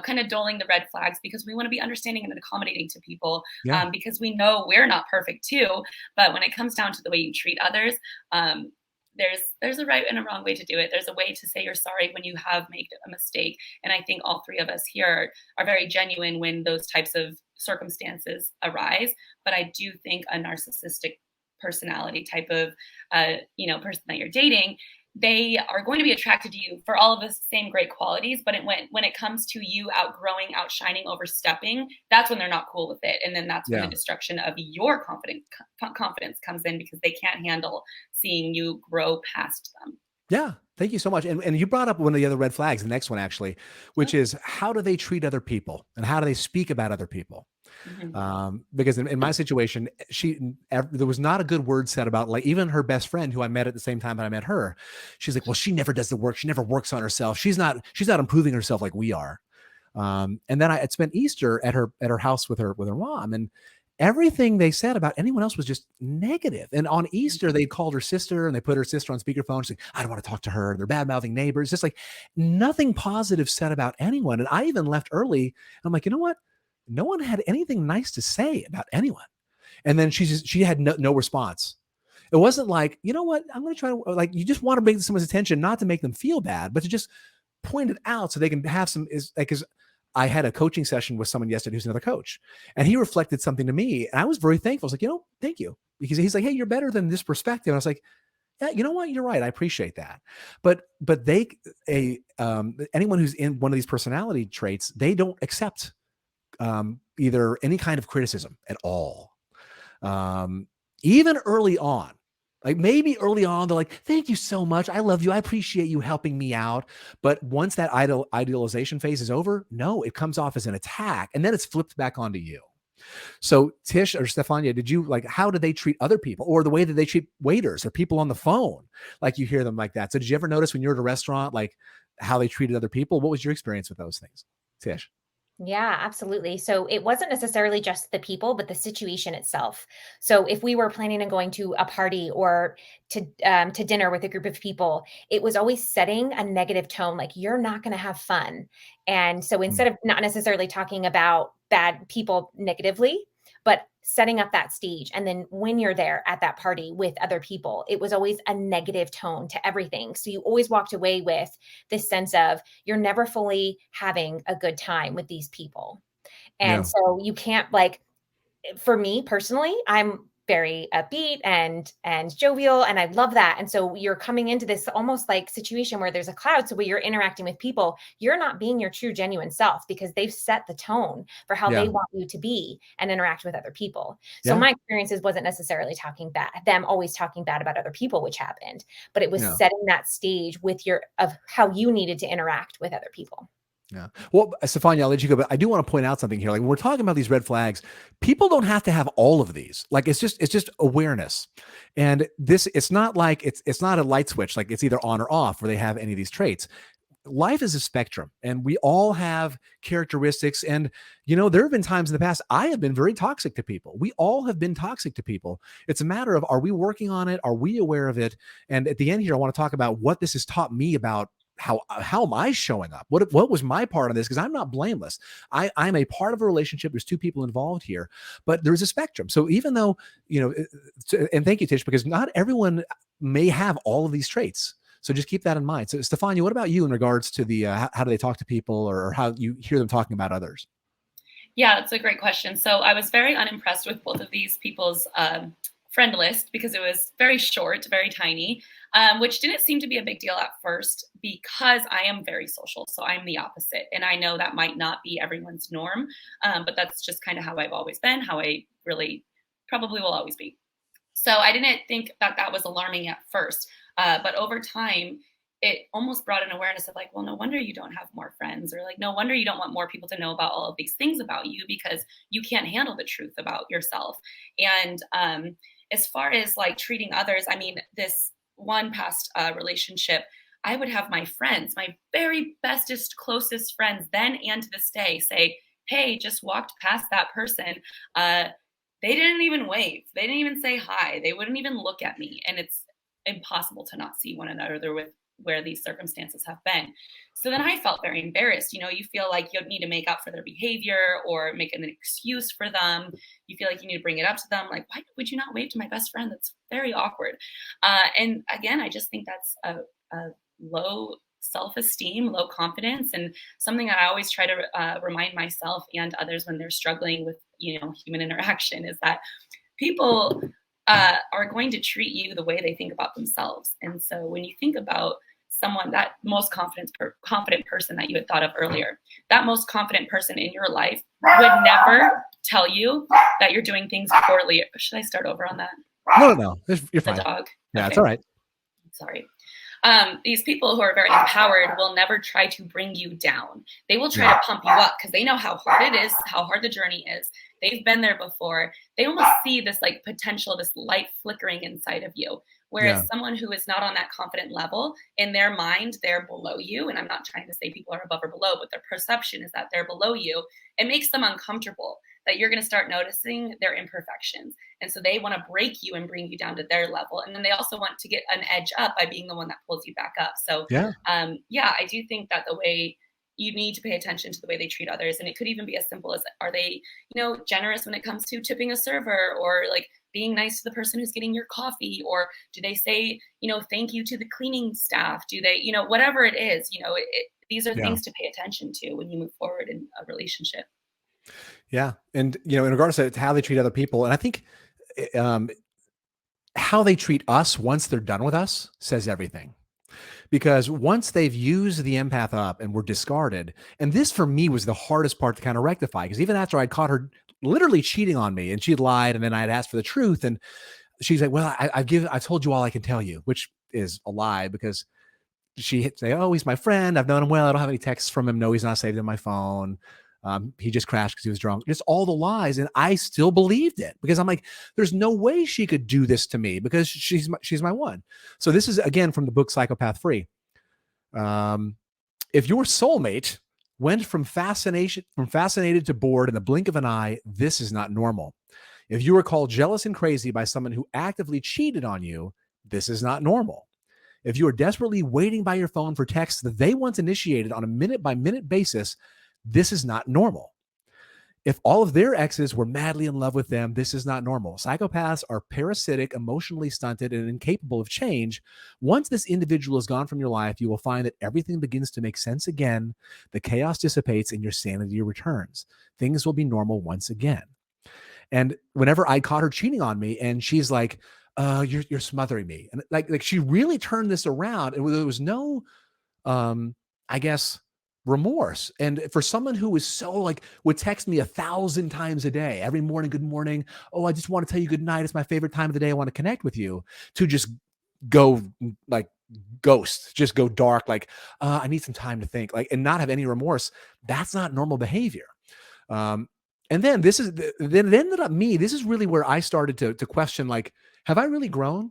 kind of doling the red flags because we want to be understanding and accommodating to people yeah, because we know we're not perfect too. But when it comes down to the way you treat others, there's a right and a wrong way to do it. There's a way to say you're sorry when you have made a mistake. And I think all three of us here are very genuine when those types of circumstances arise. But I do think a narcissistic personality type of, person that you're dating, they are going to be attracted to you for all of the same great qualities. But when it comes to you outgrowing, outshining, overstepping, that's when they're not cool with it. And then that's when the destruction of your confidence comes in because they can't handle seeing you grow past them. yeah. Thank you so much. And you brought up one of the other red flags, the next one actually, which is how do they treat other people and how do they speak about other people? Mm-hmm. Because in my situation, there was not a good word said about, like, even her best friend who I met at the same time that I met her. She's like, well, she never does the work. She never works on herself. She's not improving herself like we are. And then I had spent Easter at her house with her mom, and everything they said about anyone else was just negative. And on Easter, they called her sister and they put her sister on speakerphone. She's like, I don't want to talk to her. They're bad mouthing neighbors. Just like nothing positive said about anyone. And I even left early. I'm like, you know what? No one had anything nice to say about anyone. And then she had no response. It wasn't like, you know what? I'm going to try to, like, you just want to bring someone's attention, not to make them feel bad, but to just point it out so they can have some, because I had a coaching session with someone yesterday who's another coach, and he reflected something to me. And I was very thankful. I was like, thank you. Because he's like, hey, you're better than this perspective. And I was like, yeah, you know what? You're right. I appreciate that. But anyone who's in one of these personality traits, they don't accept either any kind of criticism at all. Even early on, like maybe early on, they're like, thank you so much. I love you. I appreciate you helping me out. But once that idealization phase is over, no, it comes off as an attack and then it's flipped back onto you. So Tish or Stefania, how do they treat other people, or the way that they treat waiters or people on the phone? Like you hear them like that. So did you ever notice when you're at a restaurant, like how they treated other people? What was your experience with those things, Tish? Yeah, absolutely. So it wasn't necessarily just the people, but the situation itself. So if we were planning on going to a party or to dinner with a group of people, it was always setting a negative tone, like you're not going to have fun. And so instead of not necessarily talking about bad people negatively, but setting up that stage. And then when you're there at that party with other people, it was always a negative tone to everything. So you always walked away with this sense of you're never fully having a good time with these people. And so you can't, like, for me personally, I'm very upbeat and jovial, and I love that. And so you're coming into this almost like situation where there's a cloud. So where you're interacting with people, you're not being your true, genuine self because they've set the tone for how they want you to be and interact with other people. So my experiences wasn't necessarily them always talking bad about other people, which happened, but it was setting that stage of how you needed to interact with other people. Yeah. Well, Stefania, I'll let you go, but I do want to point out something here. Like when we're talking about these red flags, people don't have to have all of these. Like it's just awareness. And it's not like it's not a light switch. Like it's either on or off where they have any of these traits. Life is a spectrum and we all have characteristics. And, there have been times in the past, I have been very toxic to people. We all have been toxic to people. It's a matter of, are we working on it? Are we aware of it? And at the end here, I want to talk about what this has taught me about how am I showing up? What was my part of this? Because I'm not blameless. I'm a part of a relationship. There's two people involved here, but there's a spectrum. So even though, and thank you, Tish, because not everyone may have all of these traits. So just keep that in mind. So Stefania, what about you in regards to the, how do they talk to people or how you hear them talking about others? Yeah, that's a great question. So I was very unimpressed with both of these people's friend list because it was very short, very tiny, which didn't seem to be a big deal at first because I am very social. So I'm the opposite. And I know that might not be everyone's norm, but that's just kind of how I've always been, how I really probably will always be. So I didn't think that that was alarming at first. But over time, it almost brought an awareness of like, well, no wonder you don't have more friends, or like, no wonder you don't want more people to know about all of these things about you because you can't handle the truth about yourself. And as far as like treating others, I mean, this one past relationship, I would have my friends, my very bestest, closest friends then and to this day say, hey, just walked past that person. They didn't even wave. They didn't even say hi. They wouldn't even look at me. And it's impossible to not see one another with where these circumstances have been. So then I felt very embarrassed. You know, you feel like you need to make up for their behavior or make an excuse for them. You feel like you need to bring it up to them. Like, why would you not wave to my best friend? That's very awkward. And again, I just think that's a low self-esteem, low confidence, and something that I always try to remind myself and others when they're struggling with, you know, human interaction is that people are going to treat you the way they think about themselves. And so when you think about someone, that most confident person that you had thought of earlier, that most confident person in your life would never tell you that you're doing things poorly. Should I start over on that? No. You're fine. The dog. Yeah, Okay. it's all right. Sorry. These people who are very empowered will never try to bring you down. They will try to pump you up because they know how hard it is, how hard the journey is. They've been there before. They almost see this like potential, this light flickering inside of you. Whereas someone who is not on that confident level, in their mind, they're below you. And I'm not trying to say people are above or below, but their perception is that they're below you. It makes them uncomfortable that you're going to start noticing their imperfections. And so they want to break you and bring you down to their level. And then they also want to get an edge up by being the one that pulls you back up. So I do think that the way you need to pay attention to the way they treat others. And it could even be as simple as, are they, you know, generous when it comes to tipping a server, or like being nice to the person who's getting your coffee, or do they say, you know, thank you to the cleaning staff? Do they, you know, whatever it is, you know, these are things to pay attention to when you move forward in a relationship. Yeah. And, you know, in regards to how they treat other people, and I think how they treat us once they're done with us says everything. Because once they've used the empath up and were discarded, and this for me was the hardest part to kind of rectify, because even after I'd caught her literally cheating on me and she'd lied, and then I'd asked for the truth, and she's like, well, I've told you all I can tell you, which is a lie, because she'd say, oh, he's my friend. I've known him well. I don't have any texts from him. No, he's not saved in my phone. He just crashed because he was drunk. Just all the lies. And I still believed it because I'm like, there's no way she could do this to me because she's my one. So this is, again, from the book Psychopath Free. If your soulmate went from fascinated to bored in the blink of an eye, this is not normal. If you were called jealous and crazy by someone who actively cheated on you, this is not normal. If you are desperately waiting by your phone for texts that they once initiated on a minute-by-minute basis, this is not normal. If all of their exes were madly in love with them, this is not normal. Psychopaths are parasitic, emotionally stunted, and incapable of change. Once this individual is gone from your life, you will find that everything begins to make sense again. The chaos dissipates and your sanity returns. Things will be normal once again. And whenever I caught her cheating on me, and she's like, you're smothering me. And like she really turned this around, and there was no, I guess, remorse. And for someone who is so like, would text me 1,000 times a day, every morning, good morning. Oh, I just want to tell you good night. It's my favorite time of the day. I want to connect with you, to just go like ghost, just go dark. Like, I need some time to think, like, and not have any remorse. That's not normal behavior. And then this ended up this is really where I started to question, like, have I really grown?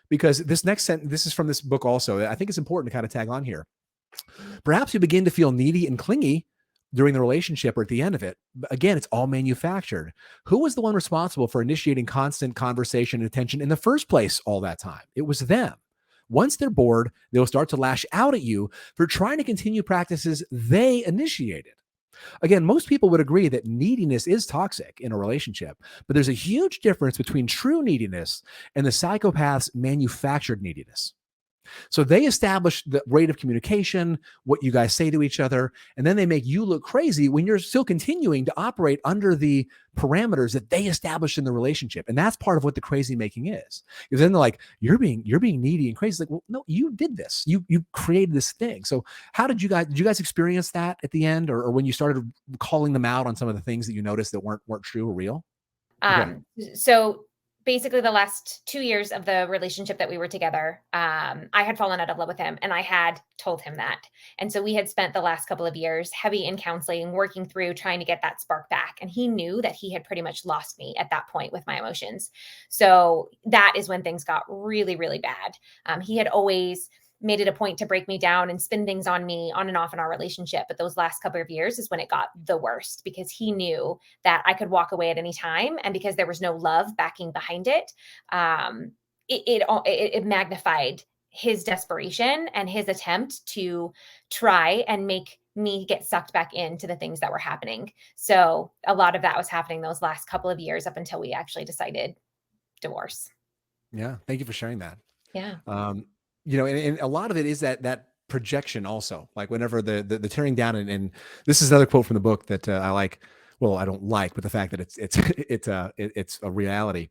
Because this next sentence, this is from this book also. I think it's important to kind of tag on here. Perhaps you begin to feel needy and clingy during the relationship or at the end of it. But again, it's all manufactured. Who was the one responsible for initiating constant conversation and attention in the first place all that time? It was them. Once they're bored, they'll start to lash out at you for trying to continue practices they initiated. Again, most people would agree that neediness is toxic in a relationship, but there's a huge difference between true neediness and the psychopath's manufactured neediness. So they establish the rate of communication, what you guys say to each other, and then they make you look crazy when you're still continuing to operate under the parameters that they established in the relationship. And that's part of what the crazy making is. Because then they're like, you're being needy and crazy. It's like, well, no, you did this. You created this thing. So how did you guys experience that at the end, or when you started calling them out on some of the things that you noticed that weren't true or real? Okay. So basically the last 2 years of the relationship that we were together, I had fallen out of love with him, and I had told him that. And so we had spent the last couple of years heavy in counseling, working through trying to get that spark back. And he knew that he had pretty much lost me at that point with my emotions. So that is when things got really, really bad. He had always made it a point to break me down and spin things on me on and off in our relationship. But those last couple of years is when it got the worst, because he knew that I could walk away at any time. And because there was no love backing behind it, it magnified his desperation and his attempt to try and make me get sucked back into the things that were happening. So a lot of that was happening those last couple of years up until we actually decided divorce. Yeah. Thank you for sharing that. Yeah. And a lot of it is that projection also, like whenever the tearing down, and this is another quote from the book that I like. Well, I don't like, but the fact that it's a reality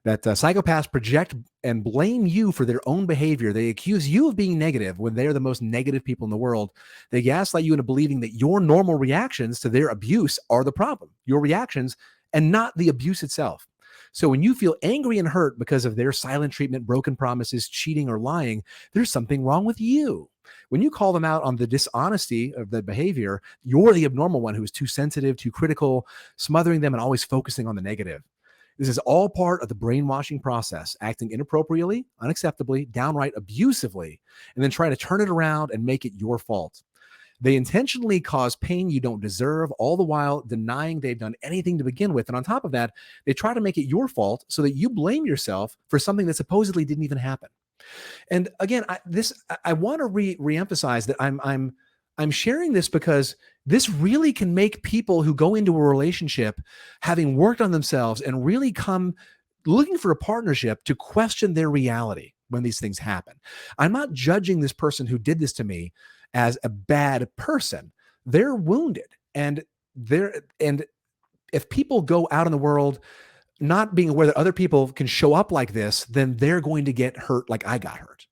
that psychopaths project and blame you for their own behavior. They accuse you of being negative when they're the most negative people in the world. They gaslight you into believing that your normal reactions to their abuse are the problem, your reactions, and not the abuse itself. So when you feel angry and hurt because of their silent treatment, broken promises, cheating, or lying, there's something wrong with you. When you call them out on the dishonesty of the behavior, you're the abnormal one who is too sensitive, too critical, smothering them and always focusing on the negative. This is all part of the brainwashing process, acting inappropriately, unacceptably, downright abusively, and then trying to turn it around and make it your fault. They intentionally cause pain you don't deserve, all the while denying they've done anything to begin with. And on top of that, they try to make it your fault so that you blame yourself for something that supposedly didn't even happen. And again, I want to reemphasize that I'm sharing this because this really can make people who go into a relationship having worked on themselves and really come looking for a partnership to question their reality when these things happen. I'm not judging this person who did this to me as a bad person. They're wounded, and if people go out in the world not being aware that other people can show up like this, then they're going to get hurt like I got hurt.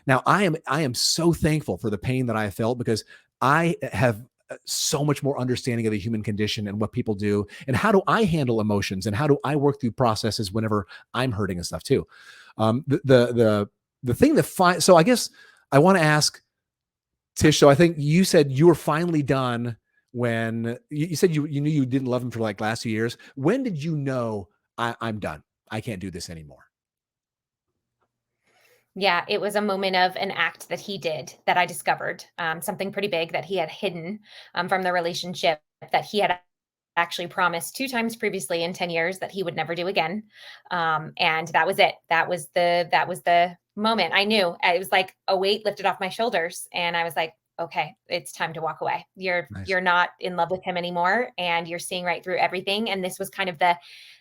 Now, I am so thankful for the pain that I have felt, because I have so much more understanding of the human condition and what people do, and how do I handle emotions, and how do I work through processes whenever I'm hurting and stuff too. The thing that so I guess I want to ask Tish. So I think you said you were finally done when you said you knew you didn't love him for like last 2 years. When did you know I'm done? I can't do this anymore. Yeah, it was a moment of an act that he did that I discovered, something pretty big that he had hidden from the relationship, that he had actually promised 2 times previously in 10 years that he would never do again. And that was it. That was the moment. I knew. It was like a weight lifted off my shoulders, and I was like, okay, it's time to walk away. You're not in love with him anymore, and you're seeing right through everything. And this was kind of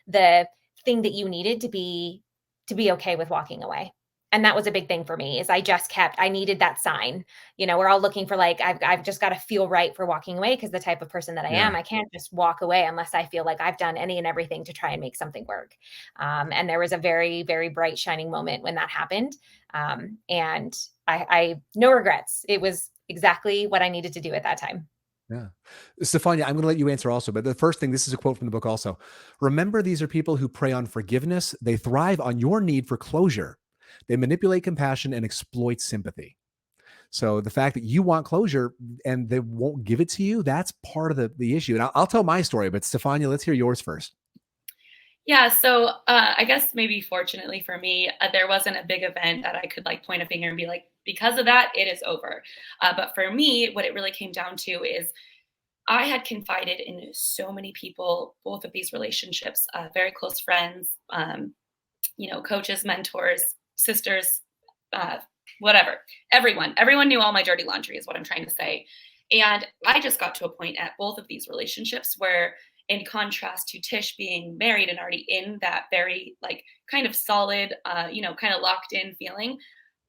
the thing that you needed to be okay with walking away. And that was a big thing for me, is I needed that sign. We're all looking for, like, I've just got to feel right for walking away, because the type of person that I am, I can't just walk away unless I feel like I've done any and everything to try and make something work. And there was a very, very bright, shining moment when that happened. And I no regrets. It was exactly what I needed to do at that time. Yeah. Stefania, I'm going to let you answer also, but the first thing, this is a quote from the book also. Remember, these are people who prey on forgiveness. They thrive on your need for closure. They manipulate compassion and exploit sympathy. So the fact that you want closure and they won't give it to you, that's part of the issue. And I'll tell my story, but Stefania, let's hear yours first. Yeah, so I guess maybe fortunately for me, there wasn't a big event that I could like point a finger and be like, because of that, it is over. But for me, what it really came down to is I had confided in so many people, both of these relationships, very close friends, coaches, mentors, sisters, whatever. Everyone knew all my dirty laundry is what I'm trying to say. And I just got to a point at both of these relationships where, in contrast to Tish being married and already in that very like kind of solid, kind of locked in feeling,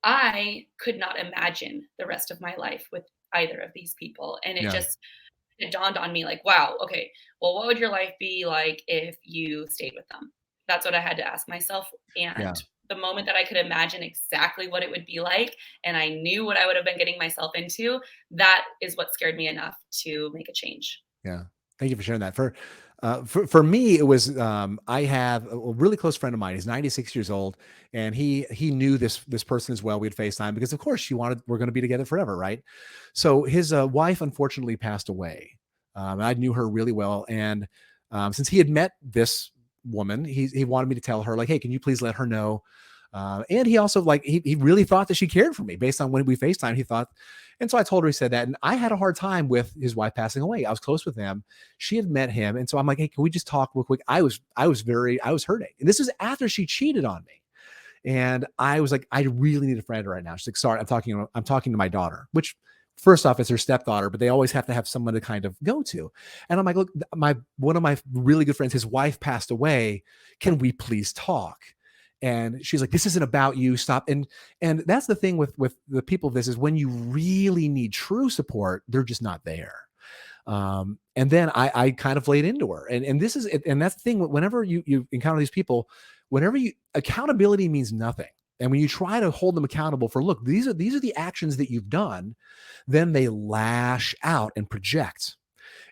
I could not imagine the rest of my life with either of these people. And Yeah. it dawned on me like, wow, okay, well, what would your life be like if you stayed with them? That's what I had to ask myself. Yeah. And the moment that I could imagine exactly what it would be like, and I knew what I would have been getting myself into, that is what scared me enough to make a change. Yeah. Thank you for sharing that. For me, it was I have a really close friend of mine. He's 96 years old, and he knew this person as well. We had FaceTime because, of course, we're going to be together forever, right? So his wife unfortunately passed away. I knew her really well, and since he had met this woman, he wanted me to tell her like, hey, can you please let her know? And he also like he really thought that she cared for me based on when we FaceTime. He thought, and so I told her, he said that, and I had a hard time with his wife passing away. I was close with them. She had met him, and so I'm like, hey, can we just talk real quick? I was hurting, and this is after she cheated on me. And I was like, I really need a friend right now. She's like, sorry, I'm talking to my daughter, which first off, it's her stepdaughter, but they always have to have someone to kind of go to. And I'm like, look, one of my really good friends, his wife passed away. Can we please talk? And she's like, this isn't about you. Stop. And that's the thing with the people of this is when you really need true support, they're just not there. And then I kind of laid into her, and this is it. And that's the thing. Whenever you encounter these people, accountability means nothing. And when you try to hold them accountable for, look, these are the actions that you've done, then they lash out and project.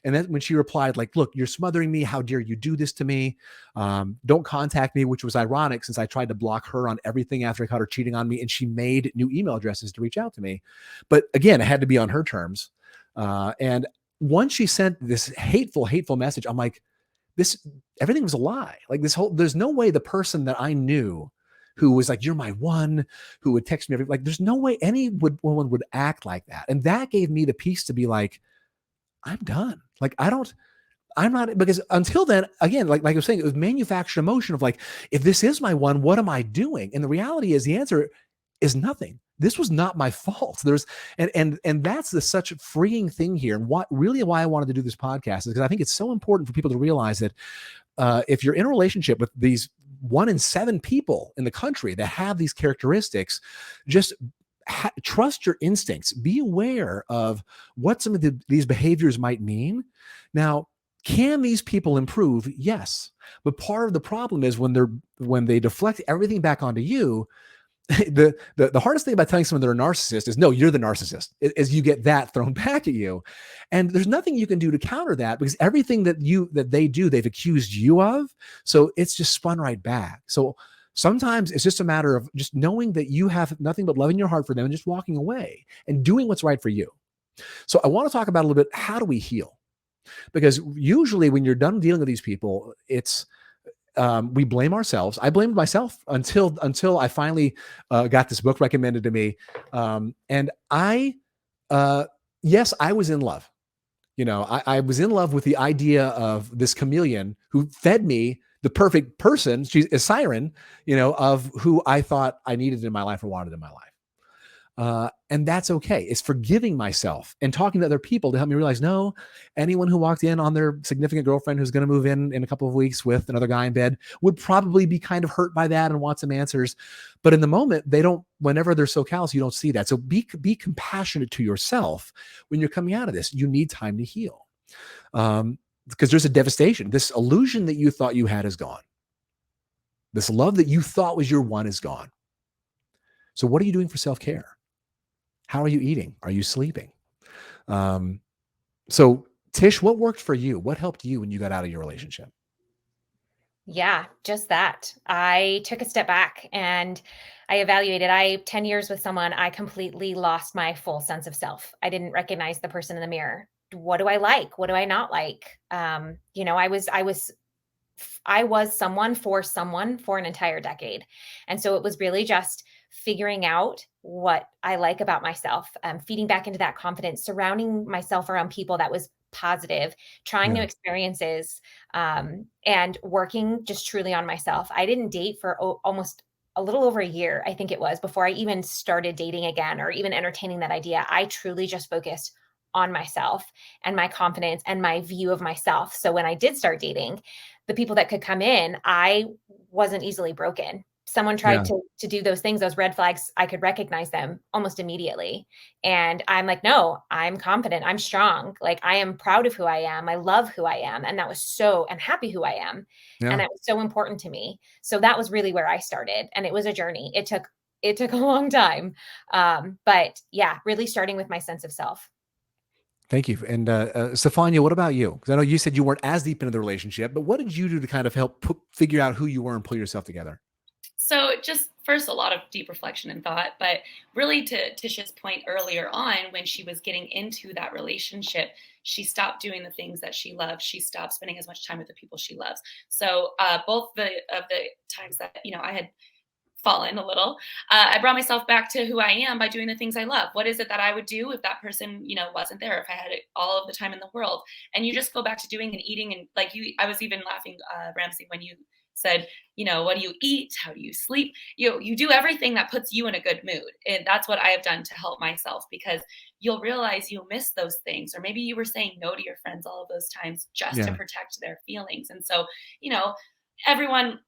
And then when she replied, like, look, you're smothering me. How dare you do this to me? Don't contact me, which was ironic since I tried to block her on everything after I caught her cheating on me. And she made new email addresses to reach out to me. But again, it had to be on her terms. And once she sent this hateful message, I'm like, everything was a lie. Like there's no way the person that I knew who was like, you're my one, who would text me like, there's no way woman would act like that. And that gave me the peace to be like, I'm done. Like, I'm not, because until then, again, like I was saying, it was manufactured emotion of like, if this is my one, what am I doing? And the reality is the answer is nothing. This was not my fault. And that's such a freeing thing here. And why I wanted to do this podcast is because I think it's so important for people to realize that if you're in a relationship with these 1 in 7 people in the country that have these characteristics, just trust your instincts. Be aware of what some of these behaviors might mean. Now, can these people improve? Yes. But part of the problem is when they deflect everything back onto you, the hardest thing about telling someone they're a narcissist is, no, you're the narcissist, is you get that thrown back at you. And there's nothing you can do to counter that, because everything that they do, they've accused you of. So it's just spun right back. So sometimes it's just a matter of just knowing that you have nothing but love in your heart for them and just walking away and doing what's right for you. So I want to talk about a little bit, how do we heal? Because usually when you're done dealing with these people, it's we blame ourselves. I blamed myself until I finally got this book recommended to me. And yes, I was in love. I was in love with the idea of this chameleon who fed me the perfect person. She's a siren, of who I thought I needed in my life or wanted in my life. And that's okay. It's forgiving myself and talking to other people to help me realize, no, anyone who walked in on their significant girlfriend who's going to move in a couple of weeks with another guy in bed would probably be kind of hurt by that and want some answers. But in the moment, whenever they're so callous, you don't see that. So be compassionate to yourself when you're coming out of this. You need time to heal. Because there's a devastation. This illusion that you thought you had is gone. This love that you thought was your one is gone. So what are you doing for self-care? How are you eating? Are you sleeping? So Tish, what worked for you? What helped you when you got out of your relationship? Yeah, just that. I took a step back and I evaluated. 10 years with someone, I completely lost my full sense of self. I didn't recognize the person in the mirror. What do I like? What do I not like? I was someone for an entire decade. And so it was really just figuring out what I like about myself, feeding back into that confidence, surrounding myself around people that was positive, trying new experiences, and working just truly on myself. I didn't date for almost a little over a year, I think it was, before I even started dating again or even entertaining that idea. I truly just focused on myself and my confidence and my view of myself. So when I did start dating, the people that could come in, I wasn't easily broken. someone Yeah. tried to do those things, those red flags, I could recognize them almost immediately. And I'm like, no, I'm confident. I'm strong. Like, I am proud of who I am. I love who I am. And that was so, and happy who I am. And Yeah. that was so important to me. So that was really where I started. And it was a journey. It took a long time. But yeah, really starting with my sense of self. Thank you. And Stefania, what about you? Because I know you said you weren't as deep into the relationship, but what did you do to kind of help figure out who you were and pull yourself together? So just first, a lot of deep reflection and thought, but really to Tish's point earlier on, when she was getting into that relationship, she stopped doing the things that she loves. She stopped spending as much time with the people she loves. So both of the times that, I had fallen a little, I brought myself back to who I am by doing the things I love. What is it that I would do if that person, wasn't there, if I had all of the time in the world? And you just go back to doing and eating. And like I was even laughing, Ramsey, when you said, what do you eat? How do you sleep? You do everything that puts you in a good mood. And that's what I have done to help myself, because you'll realize you'll miss those things. Or maybe you were saying no to your friends all of those times just to Yeah. protect their feelings. And so, everyone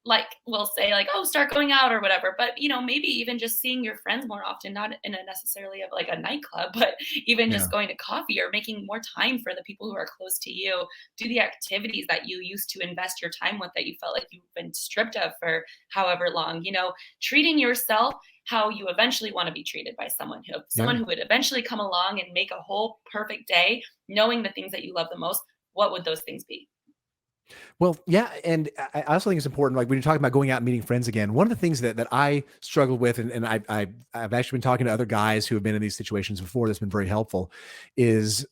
will say like, oh, start going out or whatever, but maybe even just seeing your friends more often, not in a necessarily of like a nightclub, but even Yeah. just going to coffee or making more time for the people who are close to you. Do the activities that you used to invest your time with that you felt like you've been stripped of for however long. Treating yourself how you eventually want to be treated by someone Yeah. who would eventually come along and make a whole perfect day, knowing the things that you love the most. What would those things be? Well, yeah, and I also think it's important, like when you're talking about going out and meeting friends again, one of the things that I struggled with, and I've actually been talking to other guys who have been in these situations before, that's been very helpful, is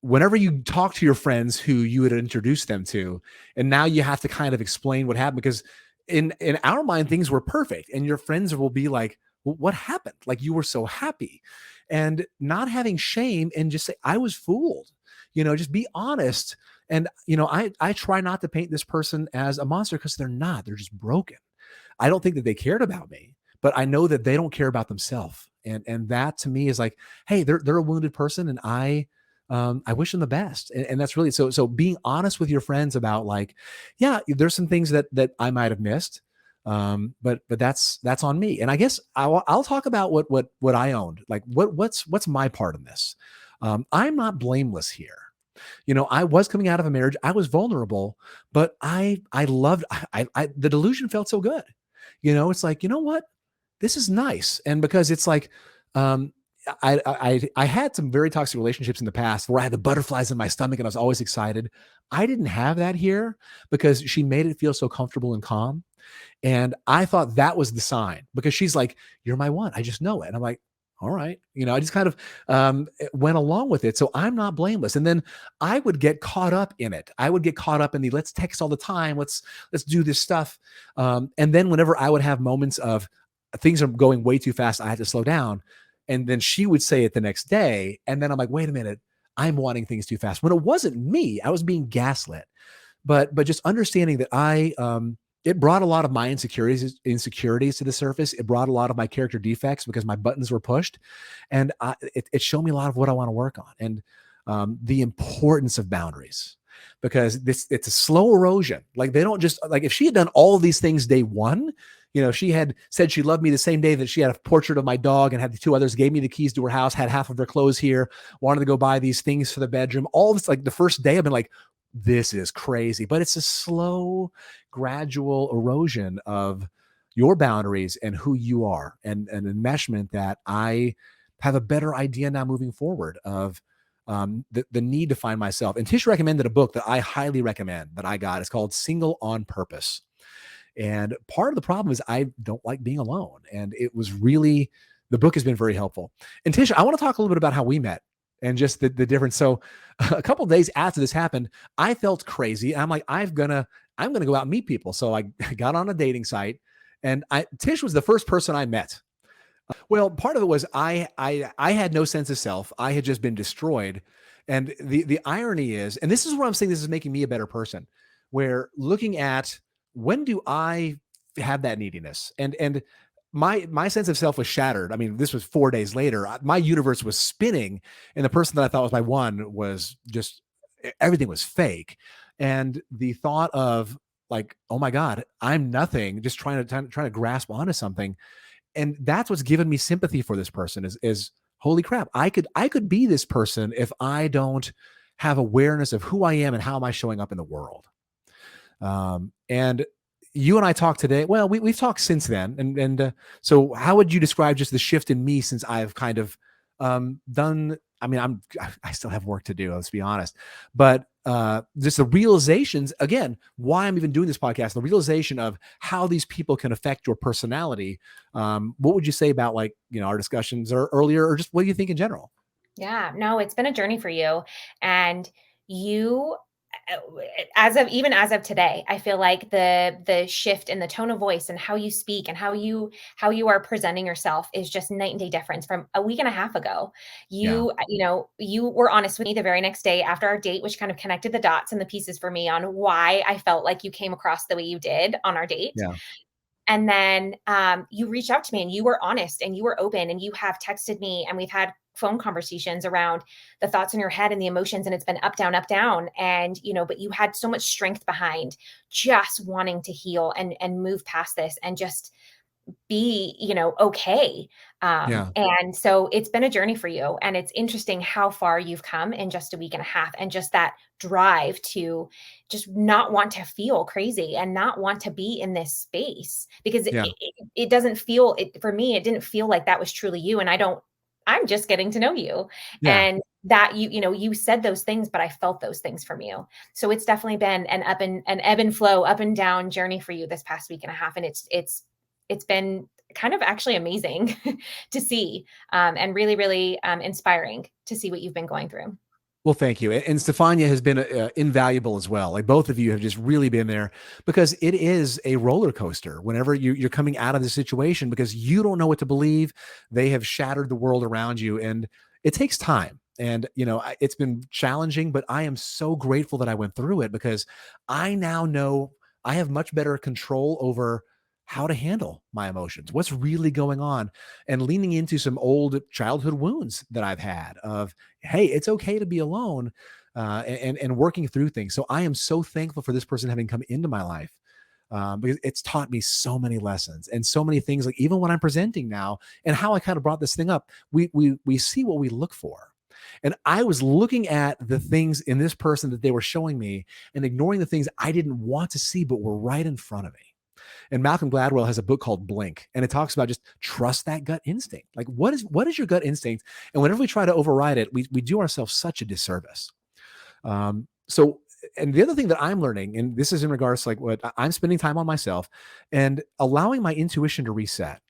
whenever you talk to your friends who you had introduced them to, and now you have to kind of explain what happened, because in our mind, things were perfect, and your friends will be like, well, what happened? Like, you were so happy. And not having shame and just say, I was fooled, just be honest. And, I try not to paint this person as a monster, because they're not. They're just broken. I don't think that they cared about me, but I know that they don't care about themselves. And that to me is like, hey, they're a wounded person, and I wish them the best. And that's really, so being honest with your friends about like, yeah, there's some things that I might have missed. But that's on me. And I guess I'll talk about what I owned. Like what's my part in this? I'm not blameless here. I was coming out of a marriage. I was vulnerable, but I loved, the delusion felt so good. It's like, you know what? This is nice. And because it's like, I had some very toxic relationships in the past where I had the butterflies in my stomach and I was always excited. I didn't have that here, because she made it feel so comfortable and calm. And I thought that was the sign, because she's like, you're my one. I just know it. And I'm like, all right. I just kind of went along with it. So I'm not blameless. And then I would get caught up in it. I would get caught up in the, let's text all the time. Let's do this stuff. And then whenever I would have moments of things are going way too fast, I had to slow down. And then she would say it the next day. And then I'm like, wait a minute, I'm wanting things too fast. When it wasn't me, I was being gaslit. But just understanding that it brought a lot of my insecurities to the surface. It brought a lot of my character defects, because my buttons were pushed, and it showed me a lot of what I want to work on, and the importance of boundaries, because it's a slow erosion. Like, they don't just, like, if she had done all of these things day one, she had said she loved me the same day that she had a portrait of my dog and had the two others, gave me the keys to her house, had half of her clothes here, wanted to go buy these things for the bedroom. All this, like the first day I've been like, this is crazy. But it's a slow, gradual erosion of your boundaries and who you are, and an enmeshment that I have a better idea now moving forward of the need to find myself. And Tish recommended a book that I highly recommend that I got. It's called Single on Purpose. And part of the problem is I don't like being alone. And it was really, the book has been very helpful. And Tish, I want to talk a little bit about how we met and just the difference. So a couple of days after this happened, I felt crazy. I'm like, I'm going to go out and meet people. So I got on a dating site, and Tish was the first person I met. Well, part of it was I had no sense of self. I had just been destroyed. And the irony is, and this is where I'm saying this is making me a better person, where looking at, when do I have that neediness? And my sense of self was shattered. I mean, this was 4 days later. My universe was spinning, and the person that I thought was my one was just, everything was fake. And the thought of like, oh my God, I'm nothing, just trying to grasp onto something. And that's what's given me sympathy for this person is holy crap, I could be this person if I don't have awareness of who I am and how am I showing up in the world. And you and I talked today. Well, we've talked since then. And so how would you describe just the shift in me since I've kind of done, I mean, I still have work to do, let's be honest, but just the realizations, again, why I'm even doing this podcast, the realization of how these people can affect your personality. What would you say about, like, our discussions or earlier, or just what do you think in general? Yeah, no, it's been a journey for you. And you, uh, as of today, I feel like the shift in the tone of voice and how you speak and how you are presenting yourself is just night and day difference from a week and a half ago. Yeah. You were honest with me the very next day after our date, which kind of connected the dots and the pieces for me on why I felt like you came across the way you did on our date. Yeah. And then you reached out to me and you were honest and you were open and you have texted me and we've had phone conversations around the thoughts in your head and the emotions, and it's been up, down, up, down. And, but you had so much strength behind just wanting to heal and move past this and just be, okay. Yeah. And so it's been a journey for you. And it's interesting how far you've come in just a week and a half, and just that drive to just not want to feel crazy and not want to be in this space, because Yeah. it doesn't feel it for me. It didn't feel like that was truly you. And I'm just getting to know you. Yeah. And that you said those things, but I felt those things from you. So it's definitely been an ebb and flow, up and down journey for you this past week and a half. And it's been kind of actually amazing to see, and really, really inspiring to see what you've been going through. Well, thank you. And Stefania has been invaluable as well. Like, both of you have just really been there, because it is a roller coaster whenever you're coming out of the situation, because you don't know what to believe. They have shattered the world around you, and it takes time. And, it's been challenging, but I am so grateful that I went through it, because I now know I have much better control over how to handle my emotions, what's really going on, and leaning into some old childhood wounds that I've had of, hey, it's okay to be alone, and working through things. So I am so thankful for this person having come into my life, because it's taught me so many lessons and so many things. Like, even when I'm presenting now, and how I kind of brought this thing up, we see what we look for. And I was looking at the things in this person that they were showing me and ignoring the things I didn't want to see, but were right in front of me. And Malcolm Gladwell has a book called Blink, and it talks about just trust that gut instinct. Like, what is your gut instinct? And whenever we try to override it, we do ourselves such a disservice. So, and the other thing that I'm learning, and this is in regards to, like, what I'm spending time on myself and allowing my intuition to reset,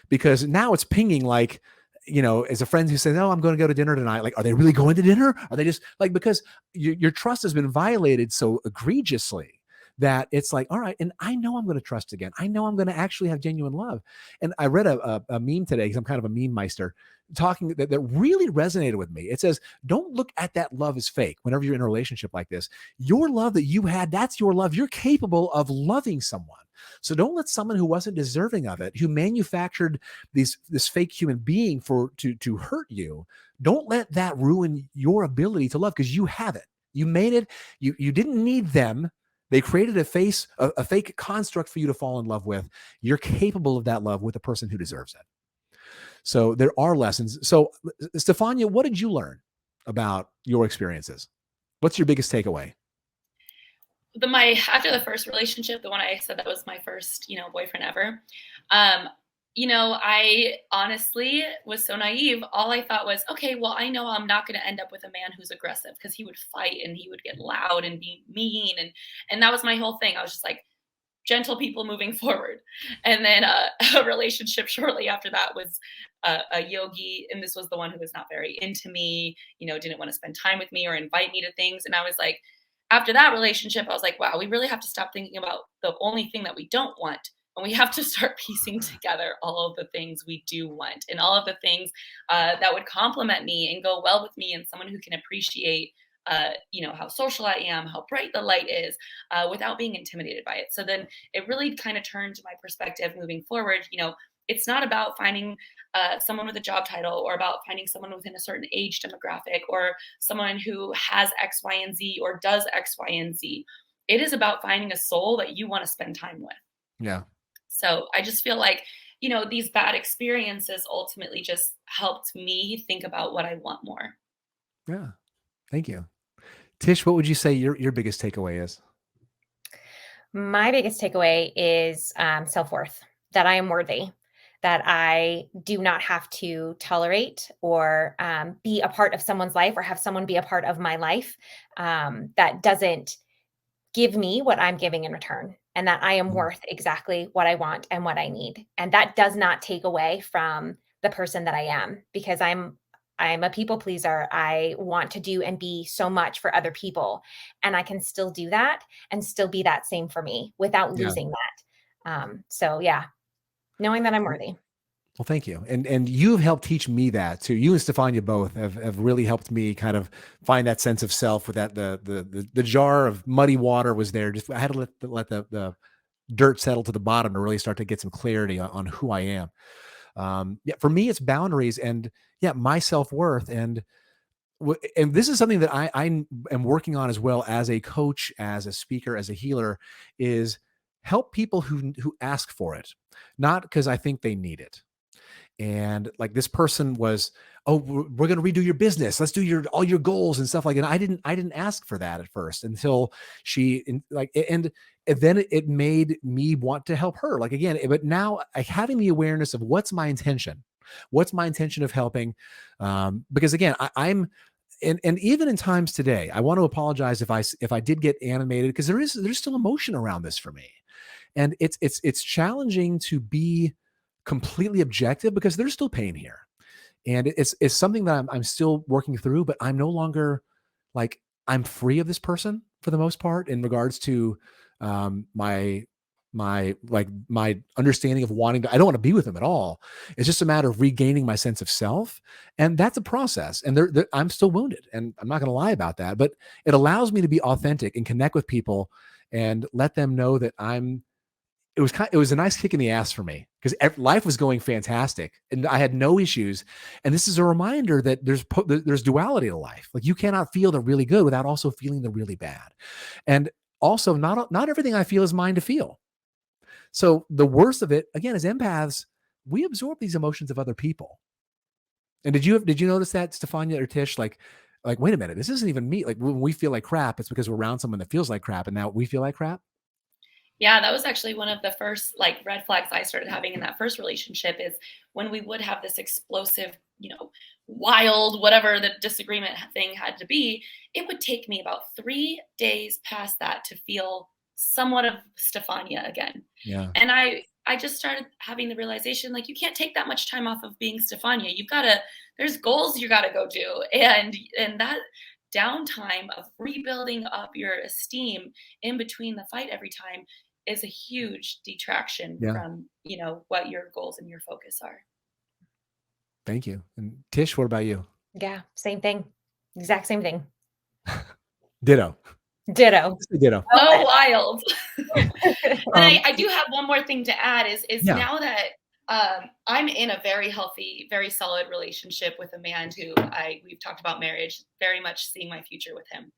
because now it's pinging like, as a friend who says, "Oh, I'm going to go to dinner tonight." Like, are they really going to dinner? Are they just like, because your trust has been violated so egregiously that it's like, all right, and I know I'm going to trust again. I know I'm going to actually have genuine love. And I read a meme today, because I'm kind of a meme meister, talking that really resonated with me. It says, don't look at that love as fake whenever you're in a relationship like this. Your love that you had, that's your love. You're capable of loving someone. So don't let someone who wasn't deserving of it, who manufactured this fake human being to hurt you, don't let that ruin your ability to love, because you have it. You made it. You didn't need them. They created a fake construct for you to fall in love with. You're capable of that love with a person who deserves it. So there are lessons. So, Stefania, what did you learn about your experiences? What's your biggest takeaway? After the first relationship, the one I said that was my first, boyfriend ever. I honestly was so naive. All I thought was, okay, well, I know I'm not going to end up with a man who's aggressive, because he would fight and he would get loud and be mean. And that was my whole thing. I was just like, gentle people moving forward. And then a relationship shortly after that was a yogi. And this was the one who was not very into me, didn't want to spend time with me or invite me to things. And I was like, after that relationship, I was like, wow, we really have to stop thinking about the only thing that we don't want. And we have to start piecing together all of the things we do want, and all of the things that would complement me and go well with me, and someone who can appreciate how social I am, how bright the light is, without being intimidated by it. So then it really kind of turned my perspective moving forward. It's not about finding someone with a job title, or about finding someone within a certain age demographic, or someone who has X, Y, and Z, or does X, Y, and Z. it is about finding a soul that you want to spend time with. Yeah. So I just feel like, these bad experiences ultimately just helped me think about what I want more. Yeah. Thank you. Tish, what would you say your biggest takeaway is? My biggest takeaway is self-worth, that I am worthy, that I do not have to tolerate or be a part of someone's life or have someone be a part of my life that doesn't give me what I'm giving in return, and that I am worth exactly what I want and what I need. And that does not take away from the person that I am, because I'm a people pleaser. I want to do and be so much for other people, and I can still do that and still be that same for me without Yeah. losing that. So yeah, knowing that I'm worthy. Well, thank you. And you've helped teach me that too. You and Stefania both have really helped me kind of find that sense of self, with that the jar of muddy water was there. Just I had to let the dirt settle to the bottom to really start to get some clarity on who I am. Yeah, for me, it's boundaries and my self-worth. And this is something that I am working on as well, as a coach, as a speaker, as a healer, is help people who ask for it, not because I think they need it. And like, this person was, oh, we're going to redo your business. Let's do all your goals and stuff like that. I didn't ask for that at first, until and then it made me want to help her. Like, again, but now having the awareness of what's my intention of helping. Because again, I'm, and even in times today, I want to apologize if I did get animated, because there's still emotion around this for me. And it's challenging to be completely objective, because there's still pain here. And it's something that I'm still working through, but I'm no longer like, I'm free of this person for the most part, in regards to my understanding of I don't want to be with them at all. It's just a matter of regaining my sense of self. And that's a process. And I'm still wounded, and I'm not going to lie about that, but it allows me to be authentic and connect with people and let them know that it was a nice kick in the ass for me, because life was going fantastic and I had no issues. And this is a reminder that there's duality to life. Like, you cannot feel the really good without also feeling the really bad. And also, not everything I feel is mine to feel. So the worst of it, again, as empaths, we absorb these emotions of other people. And did you notice that, Stefania or Tish? Like, wait a minute, this isn't even me. Like, when we feel like crap, it's because we're around someone that feels like crap, and now we feel like crap. Yeah, that was actually one of the first red flags I started having in that first relationship, is when we would have this explosive, wild, whatever the disagreement thing had to be, it would take me about 3 days past that to feel somewhat of Stefania again. Yeah. And I just started having the realization, like, you can't take that much time off of being Stefania. There's goals you gotta go do. And that downtime of rebuilding up your esteem in between the fight every time is a huge detraction from, what your goals and your focus are. Thank you. And Tish, what about you? Yeah, same thing. Exact same thing. Ditto. Ditto. Ditto. So wild. And I do have one more thing to add is now that I'm in a very healthy, very solid relationship with a man who we've talked about marriage, very much seeing my future with him.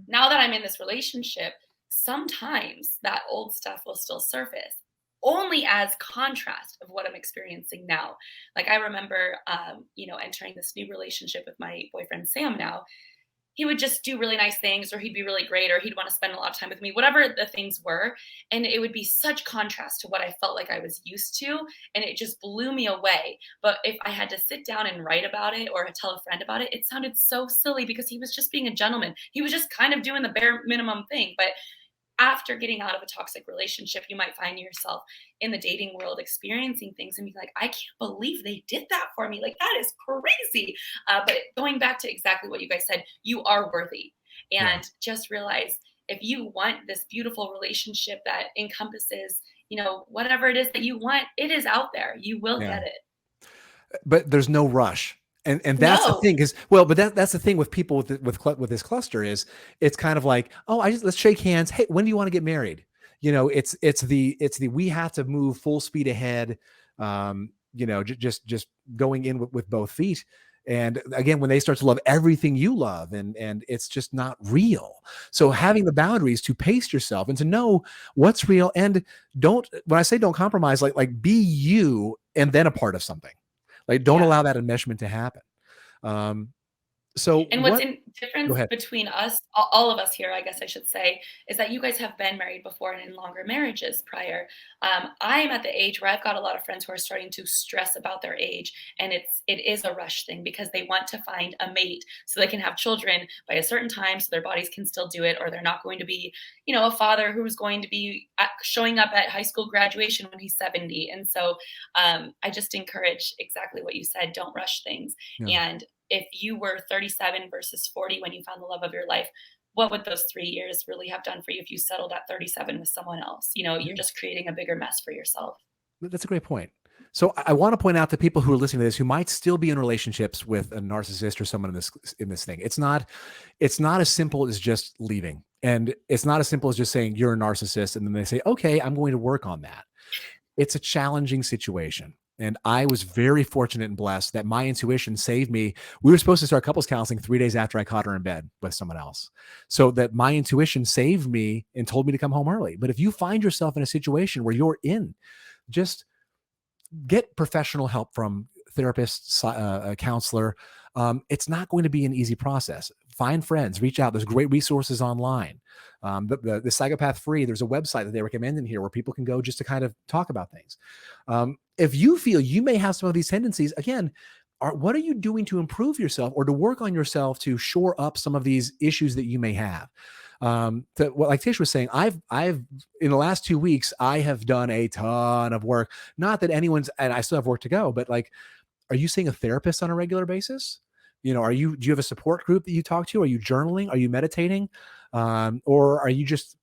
Now that I'm in this relationship, sometimes that old stuff will still surface, only as contrast of what I'm experiencing now. Like, I remember, entering this new relationship with my boyfriend, Sam. Now, he would just do really nice things, or he'd be really great, or he'd want to spend a lot of time with me, whatever the things were. And it would be such contrast to what I felt like I was used to. And it just blew me away. But if I had to sit down and write about it or tell a friend about it, it sounded so silly, because he was just being a gentleman. He was just kind of doing the bare minimum thing. But after getting out of a toxic relationship, you might find yourself in the dating world experiencing things and be like, I can't believe they did that for me. Like, that is crazy. But going back to exactly what you guys said, you are worthy. And just realize, if you want this beautiful relationship that encompasses, whatever it is that you want, it is out there. You will get it. But there's no rush. And that's the thing, but that's the thing with people with this cluster, is it's kind of like, oh, let's shake hands. Hey, when do you want to get married? It's the we have to move full speed ahead. Just going in with both feet. And again, when they start to love everything you love, and it's just not real. So having the boundaries to pace yourself and to know what's real, and when I say don't compromise, like be you and then a part of something. Like don't allow that enmeshment to happen. So and what's in go difference ahead. between us, all of us here, I guess I should say, is that you guys have been married before and in longer marriages prior. I'm at the age where I've got a lot of friends who are starting to stress about their age, and it is a rush thing because they want to find a mate so they can have children by a certain time, so their bodies can still do it, or they're not going to be, a father who's going to be showing up at high school graduation when he's 70. And so I just encourage exactly what you said: don't rush things. And if you were 37 versus 40 when you found the love of your life, what would those 3 years really have done for you if you settled at 37 with someone else? You're just creating a bigger mess for yourself. That's a great point. So I want to point out to people who are listening to this who might still be in relationships with a narcissist or someone in this thing. It's not as simple as just leaving. And it's not as simple as just saying you're a narcissist and then they say, okay, I'm going to work on that. It's a challenging situation. And I was very fortunate and blessed that my intuition saved me. We were supposed to start couples counseling 3 days after I caught her in bed with someone else. So that my intuition saved me and told me to come home early. But if you find yourself in a situation where you're in, just get professional help from therapists, a counselor. It's not going to be an easy process. Find friends, reach out. There's great resources online. The Psychopath Free, there's a website that they recommend in here where people can go just to kind of talk about things. If you feel you may have some of these tendencies, again, what are you doing to improve yourself or to work on yourself to shore up some of these issues that you may have? Like Tish was saying, I've in the last 2 weeks, I have done a ton of work. Not that and I still have work to go, but like, are you seeing a therapist on a regular basis? Do you have a support group that you talk to? Are you journaling? Are you meditating? Or are you just,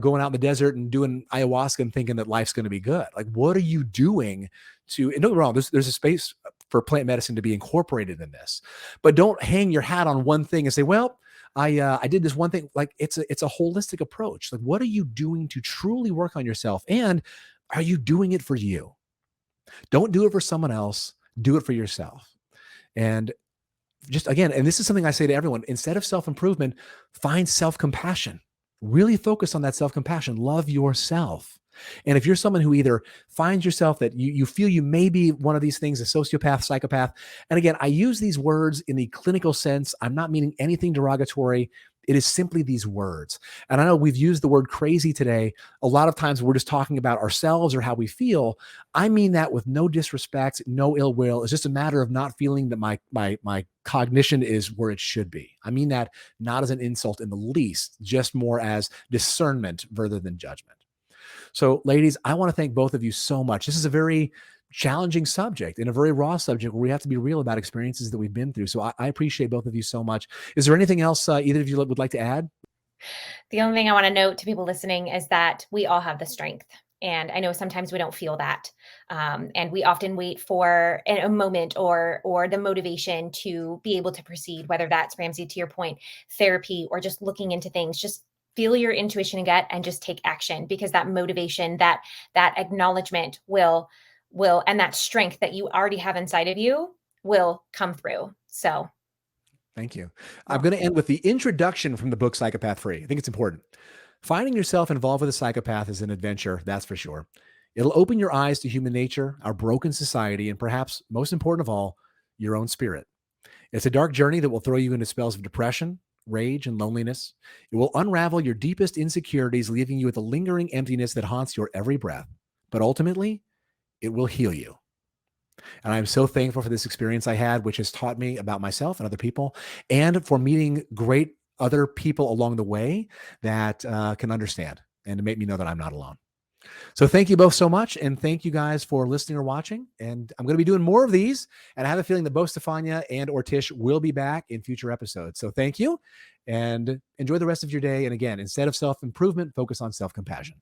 going out in the desert and doing ayahuasca and thinking that life's going to be good? Like, what are you doing and don't get me wrong, there's a space for plant medicine to be incorporated in this, but don't hang your hat on one thing and say, well, I did this one thing. Like it's a holistic approach. Like, what are you doing to truly work on yourself? And are you doing it for you? Don't do it for someone else. Do it for yourself. And just again, and this is something I say to everyone, instead of self-improvement, find self-compassion. Really focus on that self-compassion. Love yourself. And if you're someone who either finds yourself that you feel you may be one of these things, a sociopath, psychopath, and again, I use these words in the clinical sense. I'm not meaning anything derogatory. It is simply these words. And I know we've used the word crazy today. A lot of times we're just talking about ourselves or how we feel. I mean that with no disrespect, no ill will. It's just a matter of not feeling that my cognition is where it should be. I mean that not as an insult in the least, just more as discernment rather than judgment. So ladies, I want to thank both of you so much. This is a very challenging subject and a very raw subject where we have to be real about experiences that we've been through. So I appreciate both of you so much. Is there anything else either of you would like to add? The only thing I want to note to people listening is that we all have the strength. And I know sometimes we don't feel that. And we often wait for a moment or the motivation to be able to proceed, whether that's, Ramsey, to your point, therapy or just looking into things. Just feel your intuition and gut and just take action, because that motivation, that acknowledgement will, and that strength that you already have inside of you will come through. So thank you. I'm going to end with the introduction from the book Psychopath Free. I think it's important. Finding yourself involved with a psychopath is an adventure, that's for sure. It'll open your eyes to human nature, our broken society, and perhaps most important of all, your own spirit. It's a dark journey that will throw you into spells of depression, rage, and loneliness. It will unravel your deepest insecurities, leaving you with a lingering emptiness that haunts your every breath. But ultimately, it will heal you. And I'm so thankful for this experience I had, which has taught me about myself and other people, and for meeting great other people along the way that can understand and to make me know that I'm not alone. So thank you both so much. And thank you guys for listening or watching. And I'm going to be doing more of these. And I have a feeling that both Stefania and or Tish will be back in future episodes. So thank you and enjoy the rest of your day. And again, instead of self-improvement, focus on self-compassion.